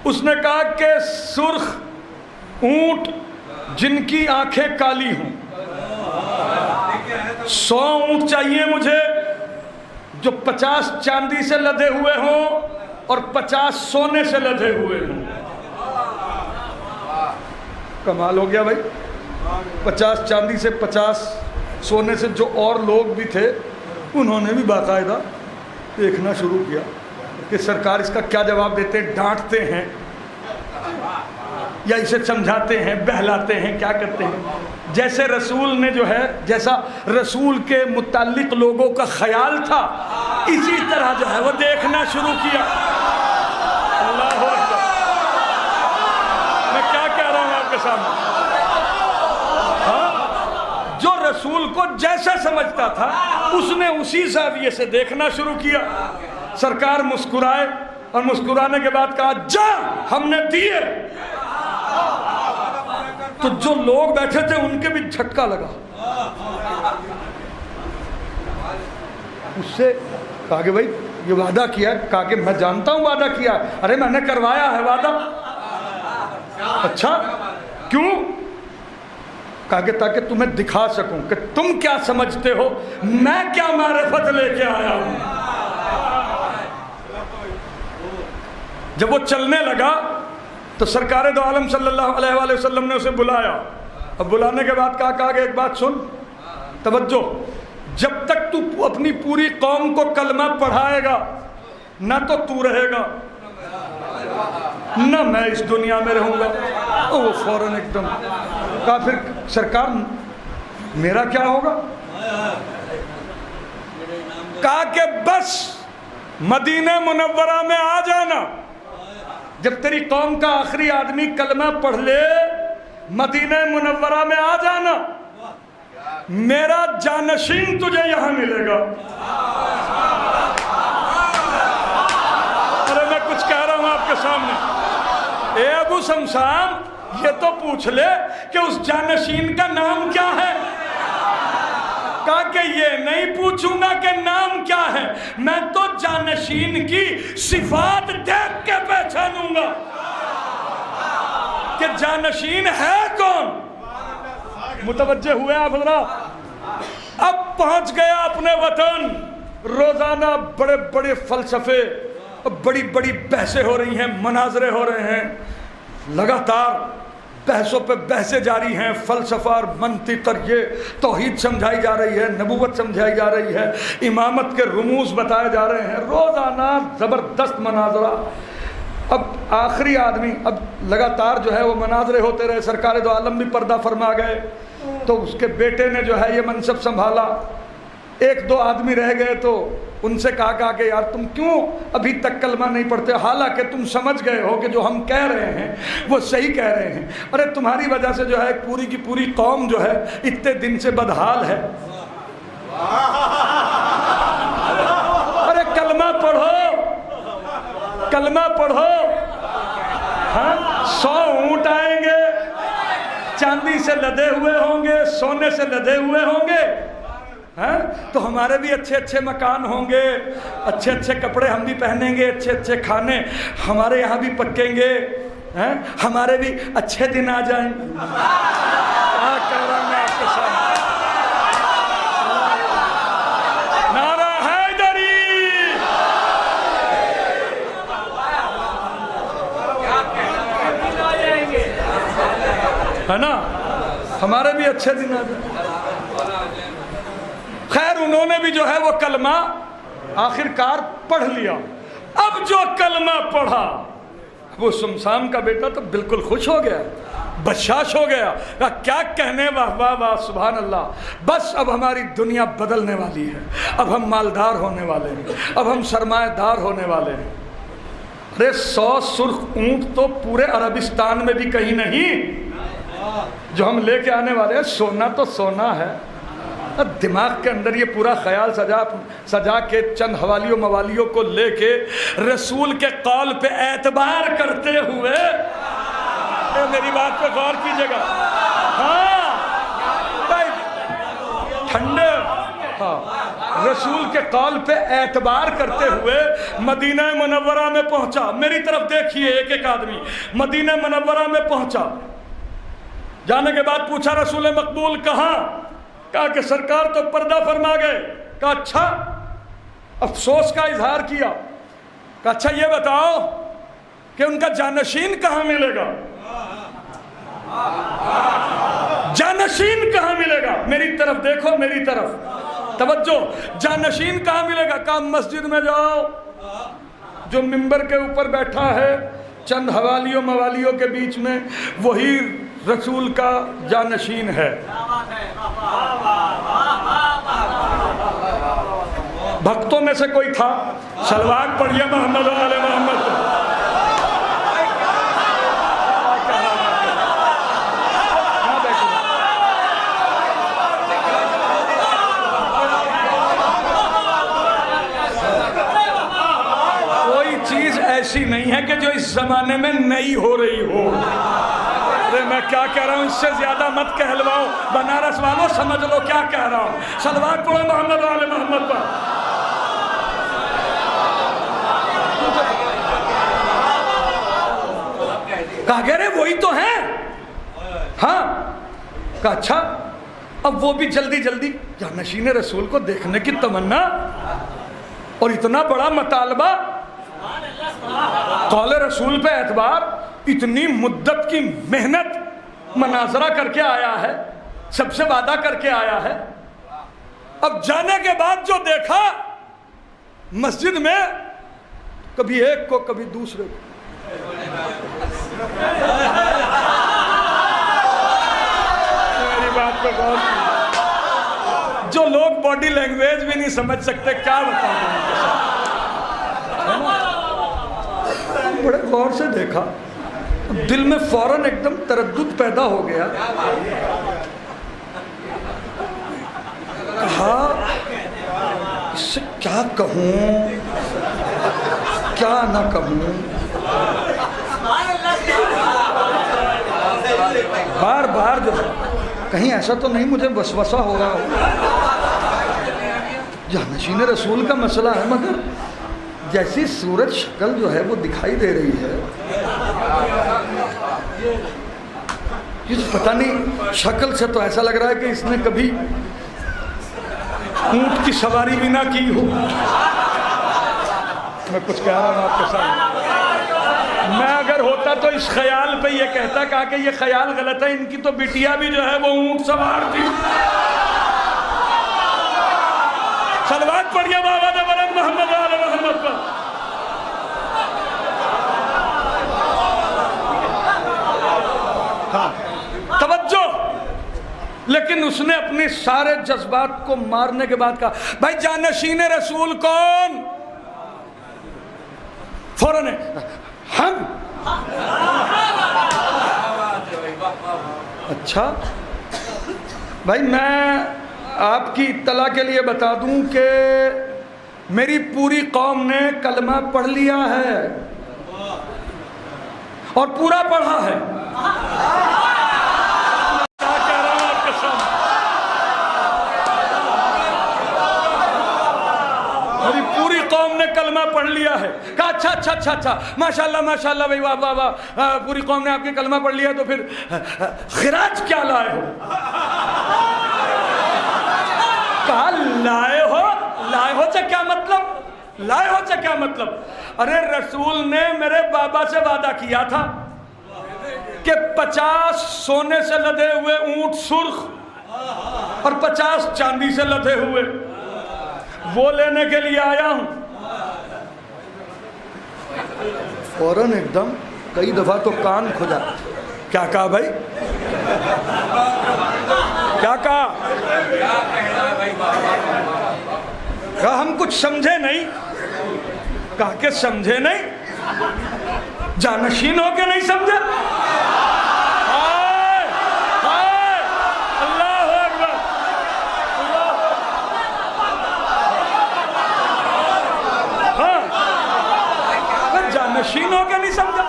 اس نے کہا کہ سرخ اونٹ جن کی آنکھیں کالی ہوں، 100 اونٹ چاہیے مجھے جو 50 چاندی سے لدے ہوئے ہوں اور 50 سونے سے لدے ہوئے ہوں۔ کمال ہو گیا بھائی، 50 چاندی سے 50 سونے سے۔ جو اور لوگ بھی تھے انہوں نے بھی باقاعدہ دیکھنا شروع کیا کہ سرکار اس کا کیا جواب دیتے ہیں، ڈانٹتے ہیں یا اسے سمجھاتے ہیں، بہلاتے ہیں، کیا کرتے ہیں۔ جیسے رسول نے جو ہے، جیسا رسول کے متعلق لوگوں کا خیال تھا، اسی طرح جو ہے وہ دیکھنا شروع کیا۔ اللہ اکبر، میں کیا کہہ رہا ہوں آپ کے سامنے، ہاں جو رسول کو جیسا سمجھتا تھا اس نے اسی زاویے سے دیکھنا شروع کیا۔ سرکار مسکرائے اور مسکرانے کے بعد کہا جا، ہم نے دیے۔ تو جو لوگ بیٹھے تھے ان کے بھی جھٹکا لگا، اس سے کہا کہ بھائی یہ وعدہ کیا ہے، کہا کہ میں جانتا ہوں وعدہ کیا ہے، ارے میں نے کروایا ہے وعدہ۔ اچھا کیوں؟ کہا کہ تاکہ تمہیں دکھا سکوں کہ تم کیا سمجھتے ہو، میں کیا معرفت لے کے آیا ہوں۔ جب وہ چلنے لگا تو سرکار دو عالم صلی اللہ علیہ وآلہ وسلم نے اسے بلایا۔ اب بلانے کے بعد کہا کہ ایک بات سن، توجہ، جب تک تو اپنی پوری قوم کو کلمہ پڑھائے گا نہ تو تو رہے گا نہ میں اس دنیا میں رہوں گا۔ وہ فوراً ایک دم کہا پھر سرکار میرا کیا ہوگا؟ کہا کہ بس مدینہ منورہ میں آ جانا، جب تیری قوم کا آخری آدمی کلمہ پڑھ لے مدینہ منورہ میں آ جانا، میرا جانشین تجھے یہاں ملے گا۔ ارے میں کچھ کہہ رہا ہوں آپ کے سامنے، اے ابو سمسام یہ تو پوچھ لے کہ اس جانشین کا نام کیا ہے۔ کہا کہ یہ نہیں پوچھوں گا کہ نام کیا ہے، میں تو جانشین کی صفات دیکھ کے پہچانوں گا کہ جانشین ہے کون۔ متوجہ ہوئے آپ حضرات؟ اب پہنچ گیا اپنے وطن، روزانہ بڑے بڑے فلسفے، بڑی بڑی بحثیں ہو رہی ہیں، مناظرے ہو رہے ہیں، لگاتار بحثوں پہ بحثیں جاری ہیں، فلسفہ اور منطق، اور یہ توحید سمجھائی جا رہی ہے، نبوت سمجھائی جا رہی ہے، امامت کے رموز بتائے جا رہے ہیں، روزانہ زبردست مناظرہ۔ اب آخری آدمی، اب لگاتار جو ہے وہ مناظرے ہوتے رہے، سرکار دو عالم بھی پردہ فرما گئے، تو اس کے بیٹے نے جو ہے یہ منصب سنبھالا، ایک دو آدمی رہ گئے تو ان سے کہا کہ یار تم کیوں ابھی تک کلمہ نہیں پڑھتے، حالانکہ تم سمجھ گئے ہو کہ جو ہم کہہ رہے ہیں وہ صحیح کہہ رہے ہیں. ارے تمہاری وجہ سے جو ہے پوری کی پوری قوم جو ہے اتنے دن سے بدحال ہے. ارے کلمہ پڑھو، کلمہ پڑھو. ہاں 100 اونٹ آئیں گے، چاندی سے لدے ہوئے ہوں گے، سونے سے لدے ہوئے ہوں گے، ہاں تو ہمارے بھی اچھے اچھے مکان ہوں گے، اچھے اچھے کپڑے ہم بھی پہنیں گے، اچھے اچھے کھانے ہمارے یہاں بھی پکیں گے، ہمارے بھی اچھے دن آ جائیں. کیا کہہ رہا ہوں میں آپ کے سامنے. نعرہ حیدری. ہے نا، ہمارے بھی اچھے دن آ جائیں. خیر انہوں نے بھی جو ہے وہ کلمہ آخرکار پڑھ لیا. اب جو کلمہ پڑھا وہ شمشان کا بیٹا تو بالکل خوش ہو گیا، بشاش ہو گیا. کیا کہنے، واہ واہ واہ سبحان اللہ. بس اب ہماری دنیا بدلنے والی ہے، اب ہم مالدار ہونے والے ہیں، اب ہم سرمایہ دار ہونے والے ہیں. ارے 100 سرخ اونٹ تو پورے عربستان میں بھی کہیں نہیں. جو ہم لے کے آنے والے ہیں سونا تو سونا ہے. دماغ کے اندر یہ پورا خیال سجا کے چند حوالیوں موالیوں کو لے کے رسول کے قول پہ اعتبار کرتے ہوئے، میری بات پہ غور کیجئے گا. ہاں ٹھنڈے، ہاں رسول کے قول پہ اعتبار کرتے ہوئے مدینہ منورہ میں پہنچا. میری طرف دیکھیے ایک ایک آدمی. مدینہ منورہ میں پہنچا، جانے کے بعد پوچھا رسول مقبول کہاں؟ کہا کہ سرکار تو پردہ فرما گئے. کہا اچھا، افسوس کا اظہار کیا. کہا اچھا یہ بتاؤ کہ ان کا جانشین کہاں ملے گا؟ جانشین کہاں ملے گا؟ میری طرف دیکھو، میری طرف توجہ. جانشین کہاں ملے گا؟ کہا مسجد میں جاؤ، جو منبر کے اوپر بیٹھا ہے چند حوالیوں موالیوں کے بیچ میں، وہی رسول کا جانشین ہے. بھکتوں میں سے کوئی تھا؟ صلوات پڑھیے محمد و آل محمد. کوئی چیز ایسی نہیں ہے کہ جو اس زمانے میں نئی ہو رہی ہو. میں کیا کہہ رہا ہوں، اس سے زیادہ مت کہلواؤ. بنارس والوں سمجھ لو کیا کہہ رہا ہوں. صلوات پڑھو محمد و آل محمد پر. کہا گیا رے وہی تو ہیں. ہاں. کہا اچھا، اب وہ بھی جلدی جلدی جانشین رسول کو دیکھنے کی تمنا اور اتنا بڑا مطالبہ، قول رسول پہ اعتبار، اتنی مدت کی محنت مناظرہ کر کے آیا ہے، سب سے وعدہ کر کے آیا ہے. اب جانے کے بعد جو دیکھا مسجد میں، کبھی ایک کو کبھی دوسرے کو. میری بات پہ غور، جو لوگ باڈی لینگویج بھی نہیں سمجھ سکتے کیا بتاؤں. بڑے غور سے دیکھا، دل میں فوراً ایک دم تردد پیدا ہو گیا. کہا اس سے کیا کہوں کیا نہ کہوں. بار بار جو کہیں ایسا تو نہیں مجھے وسوسہ ہو رہا ہو. جانشین رسول کا مسئلہ ہے، مگر جیسی صورت شکل جو ہے وہ دکھائی دے رہی ہے، یہ پتہ نہیں، شکل سے تو ایسا لگ رہا ہے کہ اس نے کبھی اونٹ کی سواری بھی نہ کی ہو. میں کچھ کہہ رہا ہوں آپ کے سامنے. میں اگر ہوتا تو اس خیال پہ یہ کہتا، کہا کہ یہ خیال غلط ہے، ان کی تو بٹیا بھی جو ہے وہ اونٹ سوار تھی. صلوات پڑھیے بابا دبرن محمد آل محمد پر. ہاں توجہ. لیکن لیکن اس نے اپنے سارے جذبات کو مارنے کے بعد کہا بھائی جانشین رسول کون؟ فوراً ہم. اچھا بھائی میں آپ کی اطلاع کے لیے بتا دوں کہ میری پوری قوم نے کلمہ پڑھ لیا ہے اور پورا پڑھا ہے. کیا کہہ رہا ہوں آپ کے سامنے؟ میری پوری قوم نے کلمہ پڑھ لیا ہے. کہا اچھا اچھا اچھا اچھا ماشاءاللہ بھائی واہ واہ واہ، پوری قوم نے آپ کی کلمہ پڑھ لیا تو پھر خراج کیا لائے ہو؟ کہا لائے ہو چا کیا مطلب؟ لائے ہو چا کیا مطلب؟ ارے رسول نے میرے بابا سے وعدہ کیا تھا کہ 50 سونے سے لدے ہوئے اونٹ سرخ اور 50 چاندی سے لدے ہوئے، وہ لینے کے لیے آیا ہوں. فوراً ایک دم کئی دفعہ تو کان کھجا. کیا کہا بھائی؟ کیا کہا؟ کہا ہم کچھ سمجھے نہیں. کہا کہ سمجھے نہیں؟ جانشین ہو کے نہیں سمجھے؟ اللہ اکبر. ہاں جانشین ہو کے نہیں سمجھا؟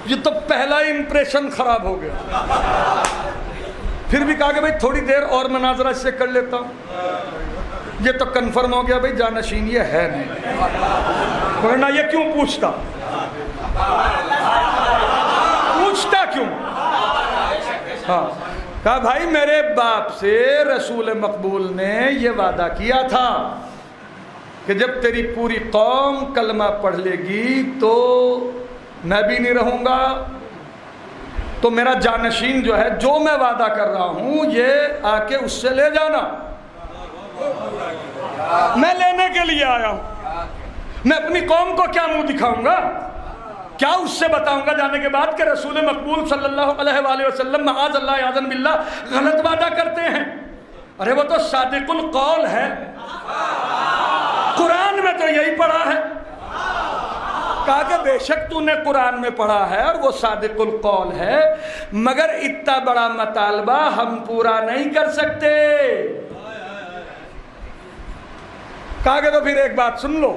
یہ تو پہلا امپریشن خراب ہو گیا. پھر بھی کہا کہ بھائی تھوڑی دیر اور مناظرہ اس سے کر لیتا ہوں. یہ تو کنفرم ہو گیا بھائی جانشین یہ ہے نہیں، ورنہ یہ کیوں پوچھتا کیوں؟ ہاں کہا بھائی میرے باپ سے رسول مقبول نے یہ وعدہ کیا تھا کہ جب تیری پوری قوم کلمہ پڑھ لے گی تو میں بھی نہیں رہوں گا، تو میرا جانشین جو ہے، جو میں وعدہ کر رہا ہوں یہ آ کے اس سے لے جانا. میں لینے کے لیے آیا ہوں. میں اپنی قوم کو کیا منہ دکھاؤں گا؟ کیا اس سے بتاؤں گا جانے کے بعد کہ رسول مقبول صلی اللہ علیہ وآلہ وسلم معاذ اللہ اعوذ باللہ غلط وعدہ کرتے ہیں؟ ارے وہ تو صادق القول ہے، قرآن میں تو یہی پڑھا ہے. کہا کہ بے شک تو نے قرآن میں پڑھا ہے اور وہ صادق القول ہے، مگر اتنا بڑا مطالبہ ہم پورا نہیں کر سکتے. کہا کہ تو پھر ایک بات سن لو،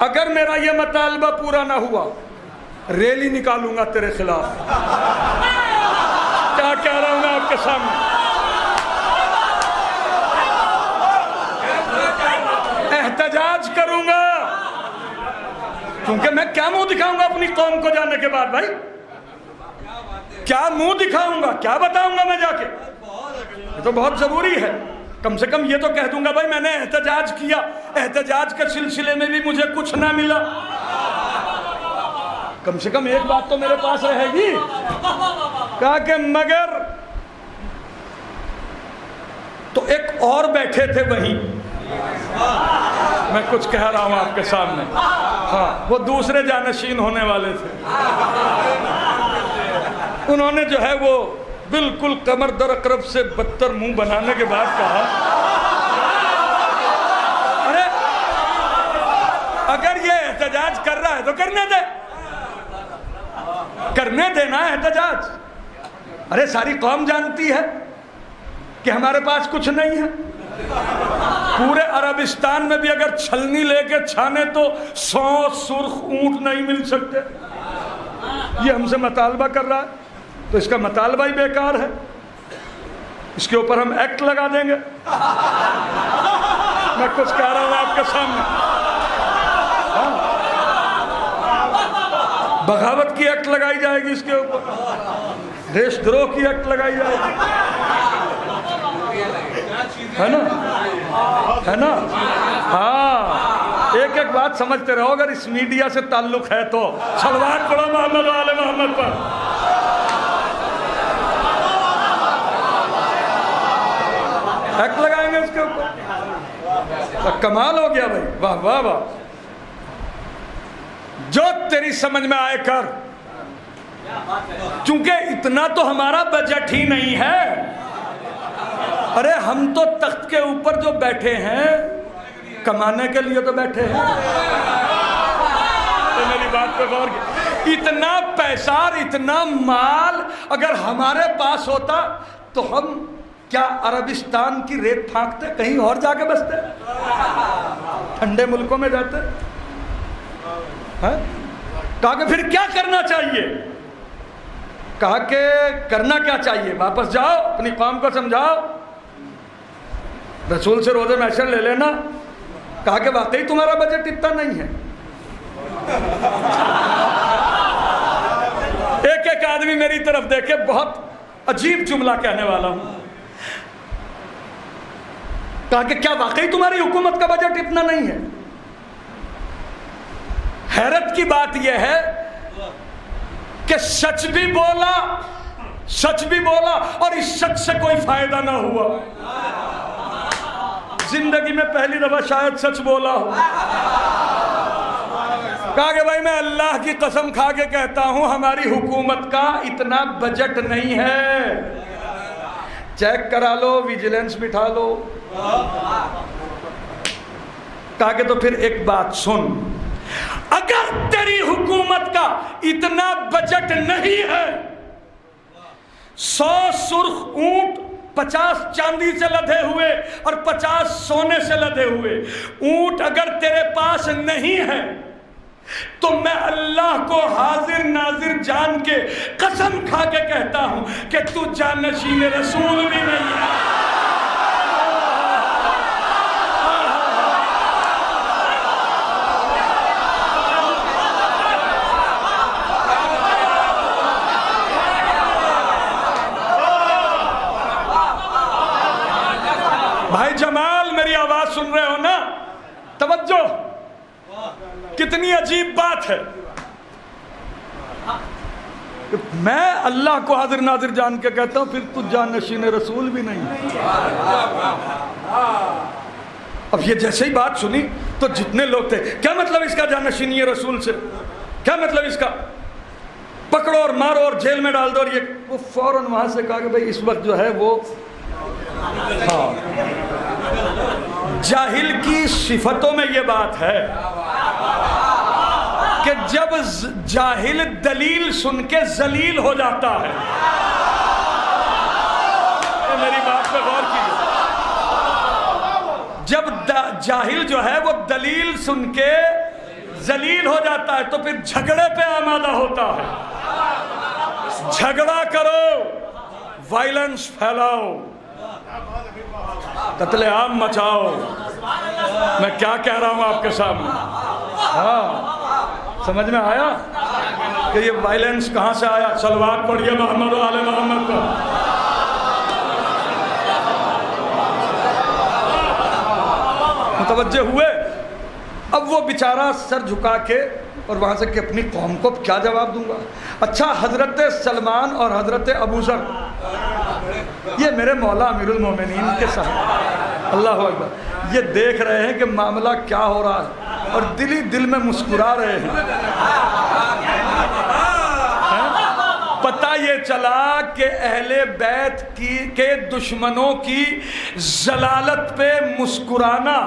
اگر میرا یہ مطالبہ پورا نہ ہوا ریلی نکالوں گا تیرے خلاف. کیا کہہ رہا ہوں میں آپ کے سامنے؟ احتجاج کروں گا، کیونکہ میں کیا منہ دکھاؤں گا اپنی قوم کو جانے کے بعد؟ بھائی کیا منہ دکھاؤں گا، کیا بتاؤں گا میں جا کے؟ یہ تو بہت ضروری ہے. کم سے کم یہ تو کہہ دوں گا بھائی میں نے احتجاج کیا، احتجاج کے سلسلے میں بھی مجھے کچھ نہ ملا. کم سے کم ایک بات تو میرے پاس رہے گی. کہا کہ مگر تو ایک اور بیٹھے تھے وہیں، میں کچھ کہہ رہا ہوں آپ کے سامنے. ہاں وہ دوسرے جانشین ہونے والے تھے. انہوں نے جو ہے وہ بالکل کمر در اقرب سے بدتر منہ بنانے کے بعد کہا ارے اگر یہ احتجاج کر رہا ہے تو کرنے دے، کرنے دینا احتجاج. ارے ساری قوم جانتی ہے کہ ہمارے پاس کچھ نہیں ہے. پورے عربستان میں بھی اگر چھلنی لے کے چھانے تو 100 سرخ اونٹ نہیں مل سکتے. یہ ہم سے مطالبہ کر رہا ہے تو اس کا مطالبہ ہی بیکار ہے. اس کے اوپر ہم ایکٹ لگا دیں گے. میں کچھ کہہ رہا ہوں آپ کے سامنے. بغاوت کی ایکٹ لگائی جائے گی اس کے اوپر، دیش دروہ کی ایکٹ لگائی جائے گی، ہے نا؟ ہے نا؟ ہاں ایک ایک بات سمجھتے رہو. اگر اس میڈیا سے تعلق ہے تو صلوات پڑھو محمد و آل محمد پر. ایکٹ لگائیں گے اس کے اوپر. کمال ہو گیا بھائی، واہ واہ واہ. جو تیری سمجھ میں آئے کر، چونکہ اتنا تو ہمارا بجٹ ہی نہیں ہے. ارے ہم تو تخت کے اوپر جو بیٹھے ہیں کمانے کے لیے تو بیٹھے ہیں. میری بات پہ غور کیجیے. اتنا پیسہ اور اتنا مال اگر ہمارے پاس ہوتا تو ہم کیا عربستان کی ریت پھانکتے, کہیں اور جا کے بستے, ٹھنڈے ملکوں میں جاتے؟ کہا کہ پھر کیا کرنا چاہیے؟ کہا کہ کرنا کیا چاہیے, واپس جاؤ اپنی قوم کو سمجھاؤ, رسول سے روزے محشر لے لینا. کہا کہ واقعی تمہارا بجٹ اتنا نہیں ہے. ایک ایک آدمی میری طرف دیکھے, بہت عجیب جملہ کہنے والا ہوں. کہا کہ کیا واقعی تمہاری حکومت کا بجٹ اتنا نہیں ہے؟ حیرت کی بات یہ ہے کہ سچ بھی بولا اور اس سچ سے کوئی فائدہ نہ ہوا. زندگی میں پہلی دفعہ شاید سچ بولا ہو. کہا کہ بھائی میں اللہ کی قسم کھا کے کہتا ہوں ہماری حکومت کا اتنا بجٹ نہیں ہے. چیک کرا لو, ویجیلنس بٹھا لو. کہا کہ تو پھر ایک بات سن, اگر تیری حکومت کا اتنا بجٹ نہیں ہے, 100 سرخ اونٹ 50 چاندی سے لدے ہوئے اور 50 سونے سے لدے ہوئے اونٹ اگر تیرے پاس نہیں ہے تو میں اللہ کو حاضر ناظر جان کے قسم کھا کے کہتا ہوں کہ تو جانشین رسول بھی نہیں ہے. بھائی جمال میری آواز سن رہے ہو نا؟ توجہ, کتنی عجیب بات ہے. میں اللہ کو حاضر ناظر جان کے کہتا ہوں پھر تو جانشین رسول بھی نہیں. اب یہ جیسے ہی بات سنی تو جتنے لوگ تھے, کیا مطلب اس کا جانشینی رسول سے, کیا مطلب اس کا, پکڑو اور مارو اور جیل میں ڈال دو. اور یہ وہ فوراً وہاں سے کہا کہ بھائی اس وقت جو ہے وہ جاہل کی صفتوں میں یہ بات ہے کہ جب جاہل دلیل سن کے ذلیل ہو جاتا ہے. میری بات پہ غور کیجیے. جب جاہل جو ہے وہ دلیل سن کے ذلیل ہو جاتا ہے تو پھر جھگڑے پہ آمادہ ہوتا ہے. جھگڑا کرو, وائلنس پھیلاؤ, قتل عام مچاؤ. میں کیا کہہ رہا ہوں آپ کے سامنے؟ ہاں سمجھ میں آیا کہ یہ وائلنس کہاں سے آیا؟ صلوات پڑھیے محمد و آل محمد پر. متوجہ ہوئے؟ اب وہ بیچارہ سر جھکا کے اور وہاں سے کہ اپنی قوم کو کیا جواب دوں گا. اچھا, حضرت سلمان اور حضرت ابو ذر یہ میرے مولا امیر المومنین کے ساتھ, اللہ اکبر, یہ دیکھ رہے ہیں کہ معاملہ کیا ہو رہا ہے اور دل ہی دل میں مسکرا رہے ہیں. پتہ یہ چلا کہ اہل بیت کے دشمنوں کی ضلالت پہ مسکرانا,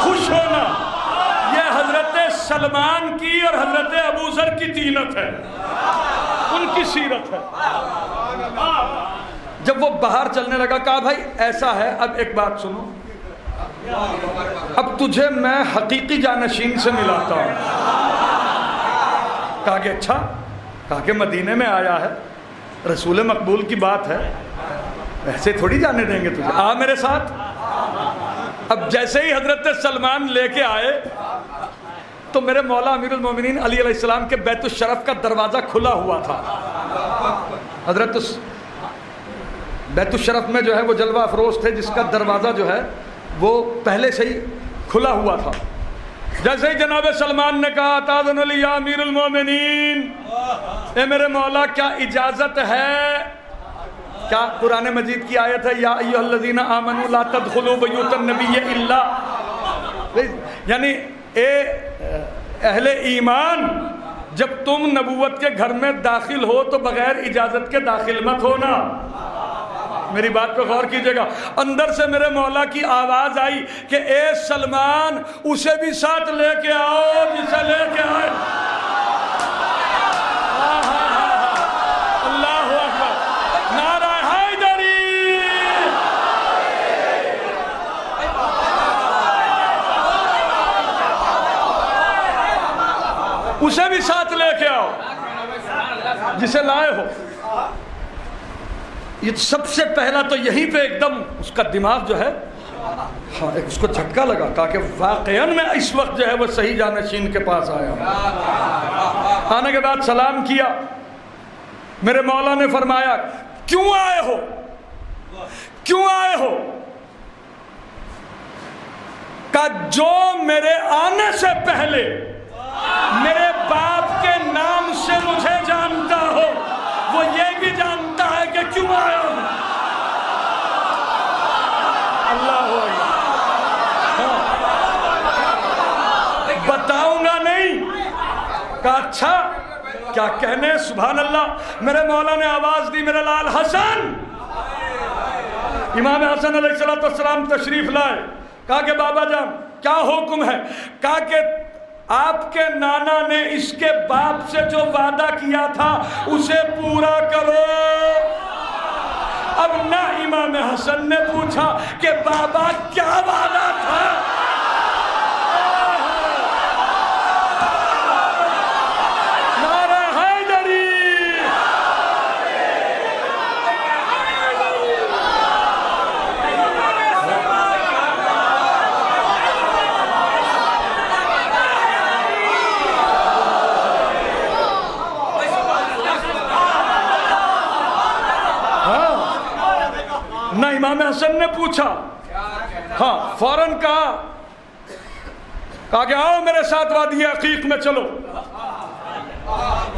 خوش ہونا, یہ حضرت سلمان کی اور حضرت ابو ذر کی طینت ہے, ان کی سیرت ہے. جب وہ باہر چلنے لگا کہا بھائی ایسا ہے, اب ایک بات سنو, اب تجھے میں حقیقی جانشین سے ملاتا ہوں. کہا کہ اچھا, کہا کہ مدینے میں آیا ہے, رسول مقبول کی بات ہے, ایسے تھوڑی جانے دیں گے تجھے, آ میرے ساتھ. اب جیسے ہی حضرت سلمان لے کے آئے تو میرے مولا امیر المومنین علی علیہ السلام کے بیت الشرف کا دروازہ کھلا ہوا تھا. حضرت بیت الشرف میں جو ہے وہ جلوہ افروز تھے جس کا دروازہ جو ہے وہ پہلے سے ہی کھلا ہوا تھا. جیسے ہی جناب سلمان نے کہا تاذن لی یا امیر المومنین, اے میرے مولا کیا اجازت ہے, کیا قرآن مجید کی آیت ہے یا ایھا الذین آمنوا لا تدخلوا بیوت النبی الا, یعنی اے اہل ایمان جب تم نبوت کے گھر میں داخل ہو تو بغیر اجازت کے داخل مت ہونا. میری بات پہ غور کیجئے گا. اندر سے میرے مولا کی آواز آئی کہ اے سلمان اسے بھی ساتھ لے کے آؤ جسے لے کے آئے. اللہ اکبر. نعرہ حیدری. اسے بھی ساتھ لے کے آؤ جسے لائے ہو. یہ سب سے پہلا تو یہیں پہ ایک دم اس کا دماغ جو ہے اس کو جھٹکا لگا. کہا کہ واقعاً میں اس وقت جو ہے وہ صحیح جانشین کے پاس آیا ہوں. آنے کے بعد سلام کیا. میرے مولا نے فرمایا کیوں آئے ہو, کیوں آئے ہو؟ کہا جو میرے آنے سے پہلے میرے باپ کے نام سے مجھے جانتا ہو وہ یہ بھی جانتا ہے کہ کیوں آیا ہوں. اللہ بتاؤں گا نہیں. کہا اچھا کیا کہنے. سبحان اللہ. میرے مولا نے آواز دی میرے لال حسن. امام حسن علیہ السلام تشریف لائے. کہا کہ بابا جان کیا حکم ہے؟ کہا کہ آپ کے نانا نے اس کے باپ سے جو وعدہ کیا تھا اسے پورا کرو. اب نہ امام حسن نے پوچھا کہ بابا کیا وعدہ تھا. نعرہ حیدری. نہ امام حسن نے پوچھا. ہاں فوراً کہا کہ آؤ میرے ساتھ وادی عقیق میں چلو.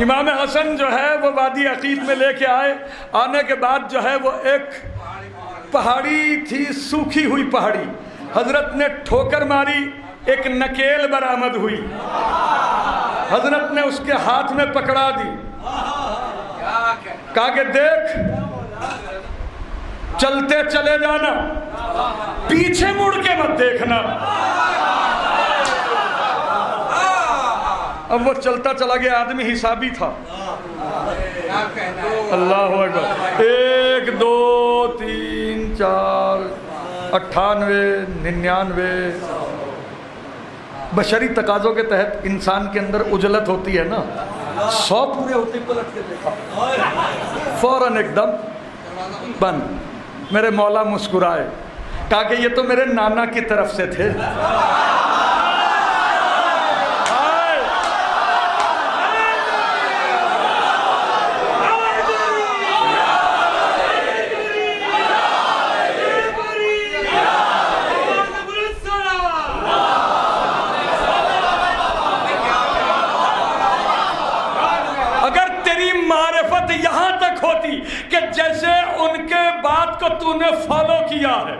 امام حسن جو ہے وہ وادی عقیق میں لے کے آئے. آنے کے بعد جو ہے وہ ایک پہاڑی تھی, سوکھی ہوئی پہاڑی. حضرت نے ٹھوکر ماری, ایک نکیل برآمد ہوئی. حضرت نے اس کے ہاتھ میں پکڑا دی. کہا کہ دیکھ چلتے چلے جانا, پیچھے مڑ کے مت دیکھنا. اب وہ چلتا چلا گیا. آدمی حسابی تھا. اللہ اکبر. 1 2 3 4 98 99. بشری تقاضوں کے تحت انسان کے اندر عجلت ہوتی ہے نا. 100 پورے ہوتے پلٹ کے دیکھا فوراً ایک دم بند. میرے مولا مسکرائے. کہا کہ یہ تو میرے نانا کی طرف سے تھے. یہاں تک ہوتی کہ جیسے ان کے بات کو تو نے فالو کیا ہے,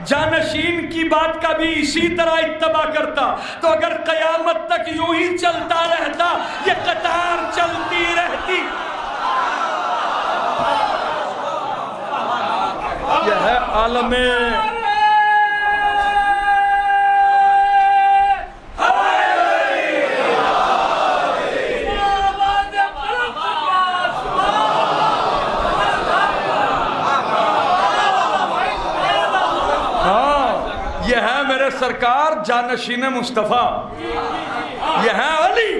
جانشین کی بات کا بھی اسی طرح اتباع کرتا, تو اگر قیامت تک یوں ہی چلتا رہتا, یہ قطار چلتی رہتی. یہ ہے عالم سرکار جانشین مصطفیٰ. یہ ہے علی.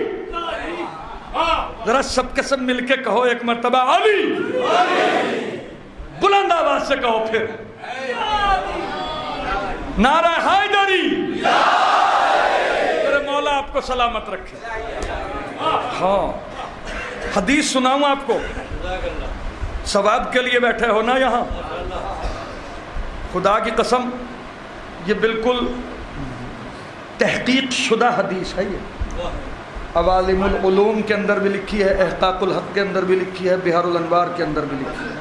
ذرا سب کے سب مل کے کہو ایک مرتبہ علی. بلند آواز سے کہو پھر نعرہ حیدری. میرے مولا آپ کو سلامت رکھے. ہاں حدیث سناؤں آپ کو. ثواب کے لیے بیٹھے ہو نا یہاں. خدا کی قسم یہ بالکل تحقیق شدہ حدیث ہے. یہ عوالم العلوم کے اندر بھی لکھی ہے, احقاق الحق کے اندر بھی لکھی ہے, بحار الانوار کے اندر بھی لکھی ہے.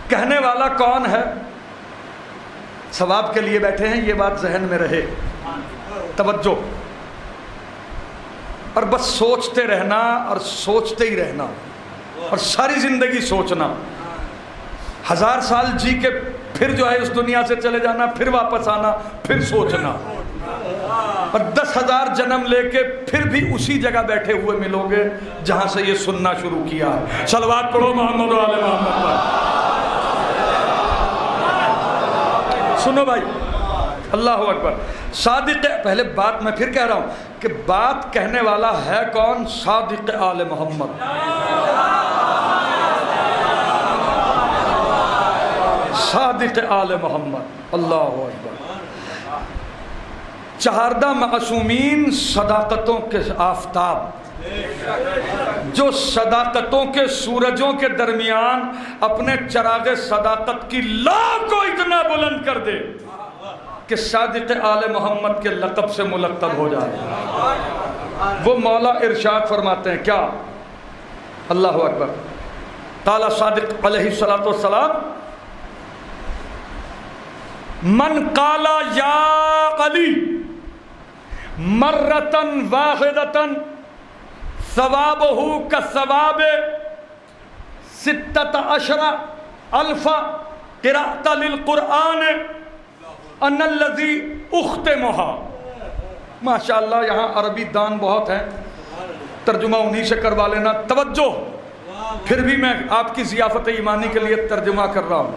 کہنے والا کون ہے؟ ثواب کے لیے بیٹھے ہیں, یہ بات ذہن میں رہے. توجہ. اور بس سوچتے رہنا اور سوچتے ہی رہنا اور ساری زندگی سوچنا. 1000 سال جی کے پھر جو ہے اس دنیا سے چلے جانا, پھر واپس آنا, پھر سوچنا, اور 10,000 جنم لے کے پھر بھی اسی جگہ بیٹھے ہوئے ملو گے جہاں سے یہ سننا شروع کیا ہے. صلوات پڑھو محمد و آل محمد پر. سنو بھائی, اللہ اکبر. صادق, پہلے بات میں پھر کہہ رہا ہوں کہ بات کہنے والا ہے کون؟ صادق آل محمد. صادق آل محمد. اللہ اکبر. چہاردہ معصومین صداقتوں کے آفتاب, جو صداقتوں کے سورجوں کے درمیان اپنے چراغ صداقت کی لا کو اتنا بلند کر دے کہ صادق آل محمد کے لقب سے ملقب ہو جائے. وہ مولا ارشاد فرماتے ہیں کیا؟ اللہ اکبر. قال صادق علیہ السلام من قال یا علی مرتن واحدتن ثوابہ کثواب 16,000 قراءۃ للقرآن ان الذی اختمها. ماشاءاللہ یہاں عربی دان بہت ہیں, ترجمہ انہی سے کروا لینا. توجہ, پھر بھی میں آپ کی ضیافت ایمانی کے لیے ترجمہ کر رہا ہوں.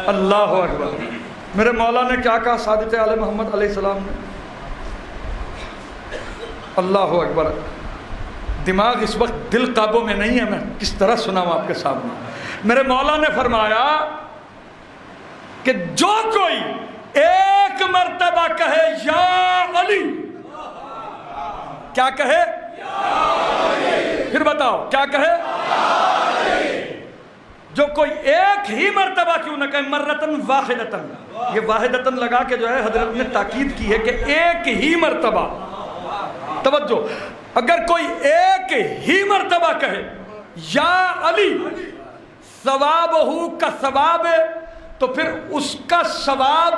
اللہ اکبر. میرے مولا نے کیا کہا صادق علیہ محمد علیہ السلام نے؟ اللہ اکبر. دماغ اس وقت دل قابو میں نہیں ہے, میں کس طرح سناؤں آپ کے سامنے. میرے مولا نے فرمایا کہ جو کوئی ایک مرتبہ کہے یا علی, کیا کہے؟ پھر بتاؤ کیا کہے؟ جو کوئی ایک ہی مرتبہ کیوں نہ کہے, مرتن واحدتن, یہ واحدتن لگا کے جو ہے حضرت نے تاکید کی ہے کہ ایک ہی مرتبہ. توجہ, اگر کوئی ایک ہی مرتبہ کہے یا علی ثوابہ کا ثواب, تو پھر اس کا ثواب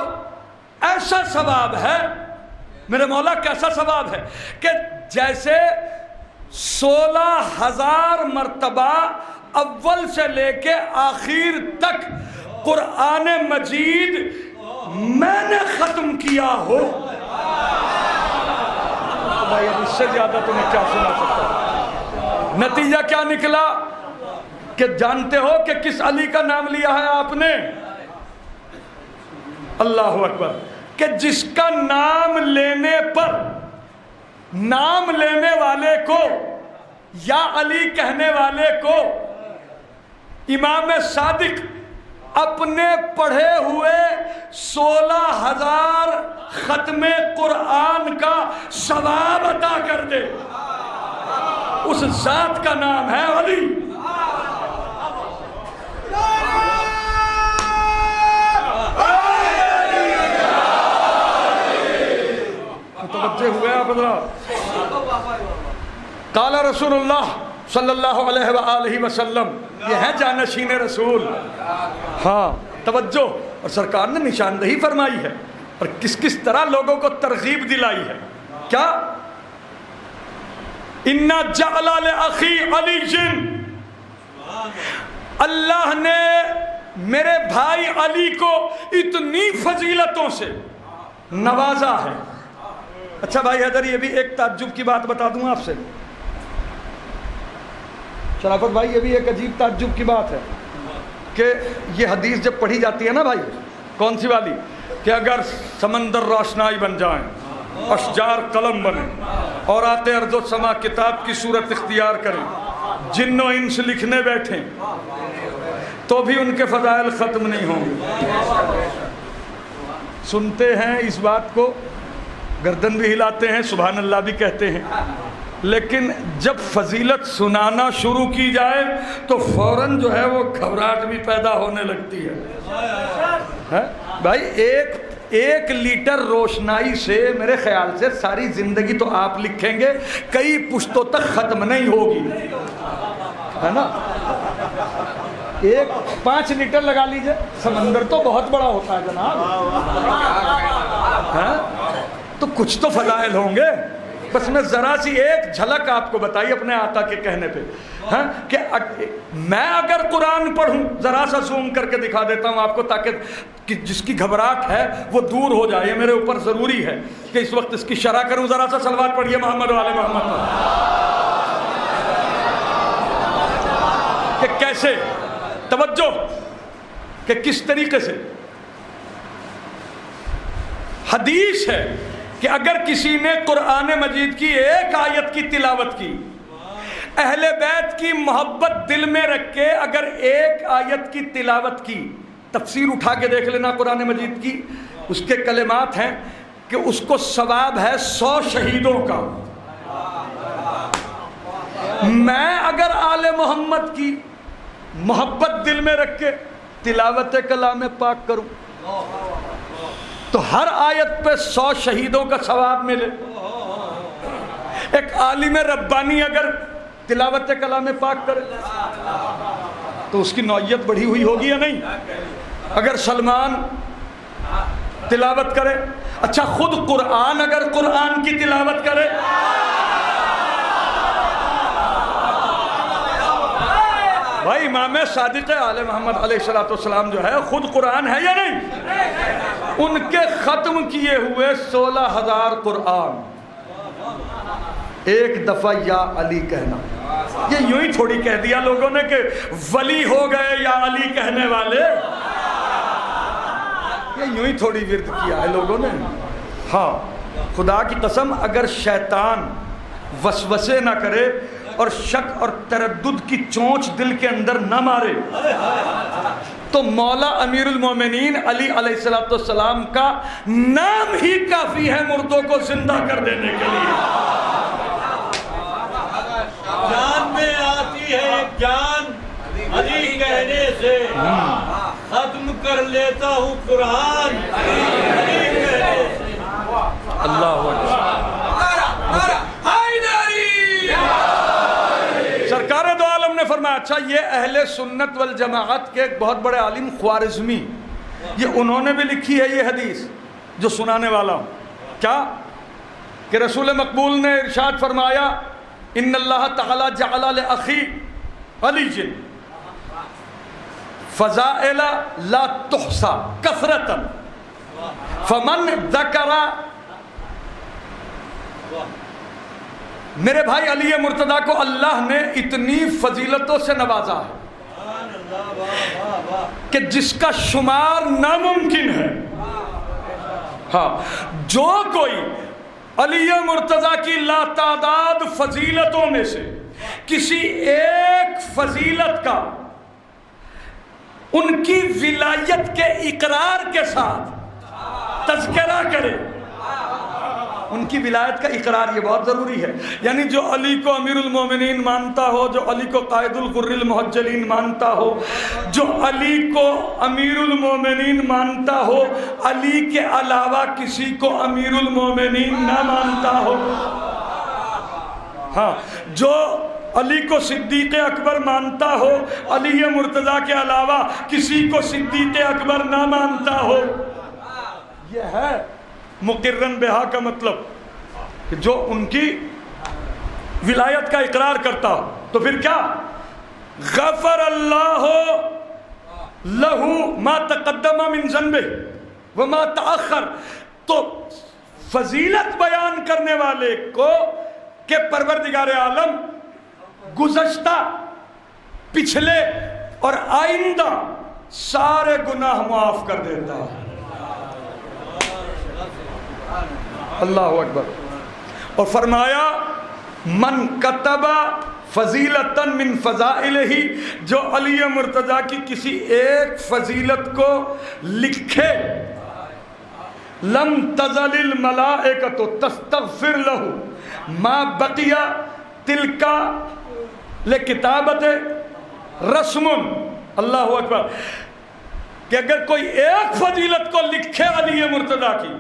ایسا ثواب ہے, میرے مولا کیسا ثواب ہے کہ جیسے 16,000 مرتبہ اول سے لے کے آخر تک قرآن مجید میں نے ختم کیا ہو. بھائی اب اس سے زیادہ تو میں کیا سنا سکتا ہوں. نتیجہ کیا نکلا کہ جانتے ہو کہ کس علی کا نام لیا ہے آپ نے؟ اللہ اکبر. کہ جس کا نام لینے پر نام لینے والے کو یا علی کہنے والے کو امام صادق اپنے پڑھے ہوئے 16,000 ختم قرآن کا ثواب عطا کر دے, اس ذات کا نام ہے علی. متوجہ ہوئے آپ حضرات؟ قال رسول اللہ صلی اللہ علیہ وآلہ وسلم, یہ ہے جانشین رسول. ہاں توجہ, اور سرکار نے نشاندہی فرمائی ہے اور کس کس طرح لوگوں کو ترغیب دلائی ہے. کیا؟ اِنَّا جَعْلَ لِأَخِي عَلِيٍّ, اللہ نے میرے بھائی علی کو اتنی فضیلتوں سے نوازا ہے. اچھا بھائی حیدر, یہ بھی ایک تعجب کی بات بتا دوں آپ سے. شرافت بھائی, یہ بھی ایک عجیب تعجب کی بات ہے کہ یہ حدیث جب پڑھی جاتی ہے نا بھائی, کون سی والی, کہ اگر سمندر روشنائی بن جائیں, اشجار قلم بنے, اور آتے ارض و سما کتاب کی صورت اختیار کریں, جن و انس لکھنے بیٹھیں, تو بھی ان کے فضائل ختم نہیں ہوں گے. سنتے ہیں اس بات کو, گردن بھی ہلاتے ہیں, سبحان اللہ بھی کہتے ہیں, لیکن جب فضیلت سنانا شروع کی جائے تو فوراً جو ہے وہ گھبراہٹ بھی پیدا ہونے لگتی ہے. بھائی ایک لیٹر روشنائی سے میرے خیال سے ساری زندگی تو آپ لکھیں گے, کئی پشتوں تک ختم نہیں ہوگی, ہے نا. 5 لیٹر لگا لیجئے, سمندر تو بہت بڑا ہوتا ہے جناب, تو کچھ تو فضائل ہوں گے. بس میں ذرا سی ایک جھلک آپ کو بتائی اپنے آقا کے کہنے پہ، ہاں کہ میں اگر قرآن پڑھوں، ذرا سا زوم کر کے دکھا دیتا ہوں آپ کو تاکہ جس کی گھبراہٹ ہے وہ دور ہو جائے. یہ میرے اوپر ضروری ہے کہ اس وقت اس کی شرح کروں. ذرا سا صلوات پڑھیے محمد و آل محمد پر. کہ کیسے، توجہ، کہ کس طریقے سے حدیث ہے کہ اگر کسی نے قرآن مجید کی ایک آیت کی تلاوت کی، اہل بیت کی محبت دل میں رکھ کے اگر ایک آیت کی تلاوت کی، تفسیر اٹھا کے دیکھ لینا قرآن مجید کی، اس کے کلمات ہیں کہ اس کو ثواب ہے 100 شہیدوں کا. میں اگر آل محمد کی محبت دل میں رکھ کے تلاوت کلام پاک کروں تو ہر آیت پہ 100 شہیدوں کا ثواب ملے. ایک عالم ربانی اگر تلاوت کلام پاک کرے تو اس کی نوعیت بڑھی ہوئی ہوگی یا نہیں؟ اگر سلمان تلاوت کرے، اچھا خود قرآن اگر قرآن کی تلاوت کرے، بھائی امام صادق آل محمد علیہ السلام جو ہے خود قرآن ہے یا نہیں؟ ان کے ختم کیے ہوئے 16,000 قرآن، ایک دفعہ یا علی کہنا. یہ یوں ہی تھوڑی کہہ دیا لوگوں نے کہ ولی ہو گئے یا علی کہنے والے، یہ یوں ہی تھوڑی ورد کیا ہے لوگوں نے. ہاں خدا کی قسم اگر شیطان وسوسے نہ کرے اور شک اور تردد کی چونچ دل کے اندر نہ مارے تو مولا امیر المومنین علی علیہ السلام کا نام ہی کافی ہے مردوں کو زندہ کر دینے کے لیے. جان میں آتی ہے جان علی کہنے سے، ختم کر لیتا ہوں قرآن علی کہنے سے. اللہ سرکار دو عالم نے فرمایا. اچھا یہ اہل سنت والجماعت کے ایک بہت بڑے عالم خوارزمی، یہ انہوں نے بھی لکھی ہے یہ حدیث جو سنانے والا ہوں. کیا کہ رسول مقبول نے ارشاد فرمایا ان اللہ تعالی جعل لأخی علی فضائل لا تحصى کثرتا فمن ذکر، میرے بھائی علی مرتضیٰ کو اللہ نے اتنی فضیلتوں سے نوازا ہے کہ جس کا شمار ناممکن ہے. ہاں جو کوئی علی مرتضیٰ کی لاتعداد فضیلتوں میں سے کسی ایک فضیلت کا ان کی ولایت کے اقرار کے ساتھ تذکرہ کرے، ان کی ولایت کا اقرار، یہ بہت ضروری ہے. یعنی جو علی کو امیر المومنین مانتا ہو، جو علی کو قائد الغر المحجلین مانتا ہو، جو علی کو امیر المومنین مانتا ہو، علی کے علاوہ کسی کو امیر المومنین نہ مانتا ہو. ہاں جو علی کو صدیق اکبر مانتا ہو، علی مرتضیٰ کے علاوہ کسی کو صدیق اکبر نہ مانتا ہو. یہ ہے مقرن بہا کا مطلب کہ جو ان کی ولایت کا اقرار کرتا ہو. تو پھر کیا؟ غفر اللہ لہو ما تقدم من ذنبہ وما تأخر. تو فضیلت بیان کرنے والے کو کہ پروردگار عالم گزشتہ، پچھلے اور آئندہ سارے گناہ معاف کر دیتا ہے. اللہ اکبر. اور فرمایا من کتب فضیلتا من فضائلہ، جو علی مرتضیٰ کی کسی ایک فضیلت کو لکھے، لم تزل الملائکۃ تستغفر لہ ما بقی تلک لکتابت رسم. اللہ اکبر. کہ اگر کوئی ایک فضیلت کو لکھے علی مرتضیٰ کی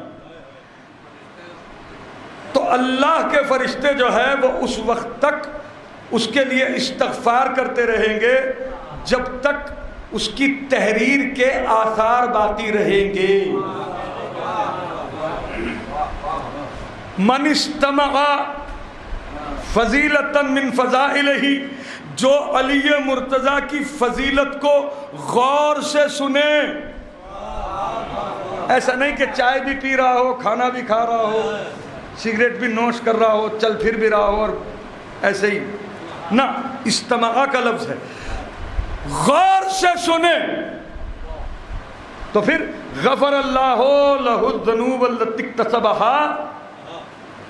تو اللہ کے فرشتے جو ہے وہ اس وقت تک اس کے لیے استغفار کرتے رہیں گے جب تک اس کی تحریر کے آثار باقی رہیں گے. من استمع فضیلتاً من فضائلہ، جو علی مرتضیٰ کی فضیلت کو غور سے سنے. ایسا نہیں کہ چائے بھی پی رہا ہو، کھانا بھی کھا رہا ہو، سگریٹ بھی نوش کر رہا ہو، چل پھر بھی رہا ہو اور ایسے ہی نہ. استماع کا لفظ ہے، غور سے سنے. تو پھر غفر اللہ لہ الذنوب التی اکتسبها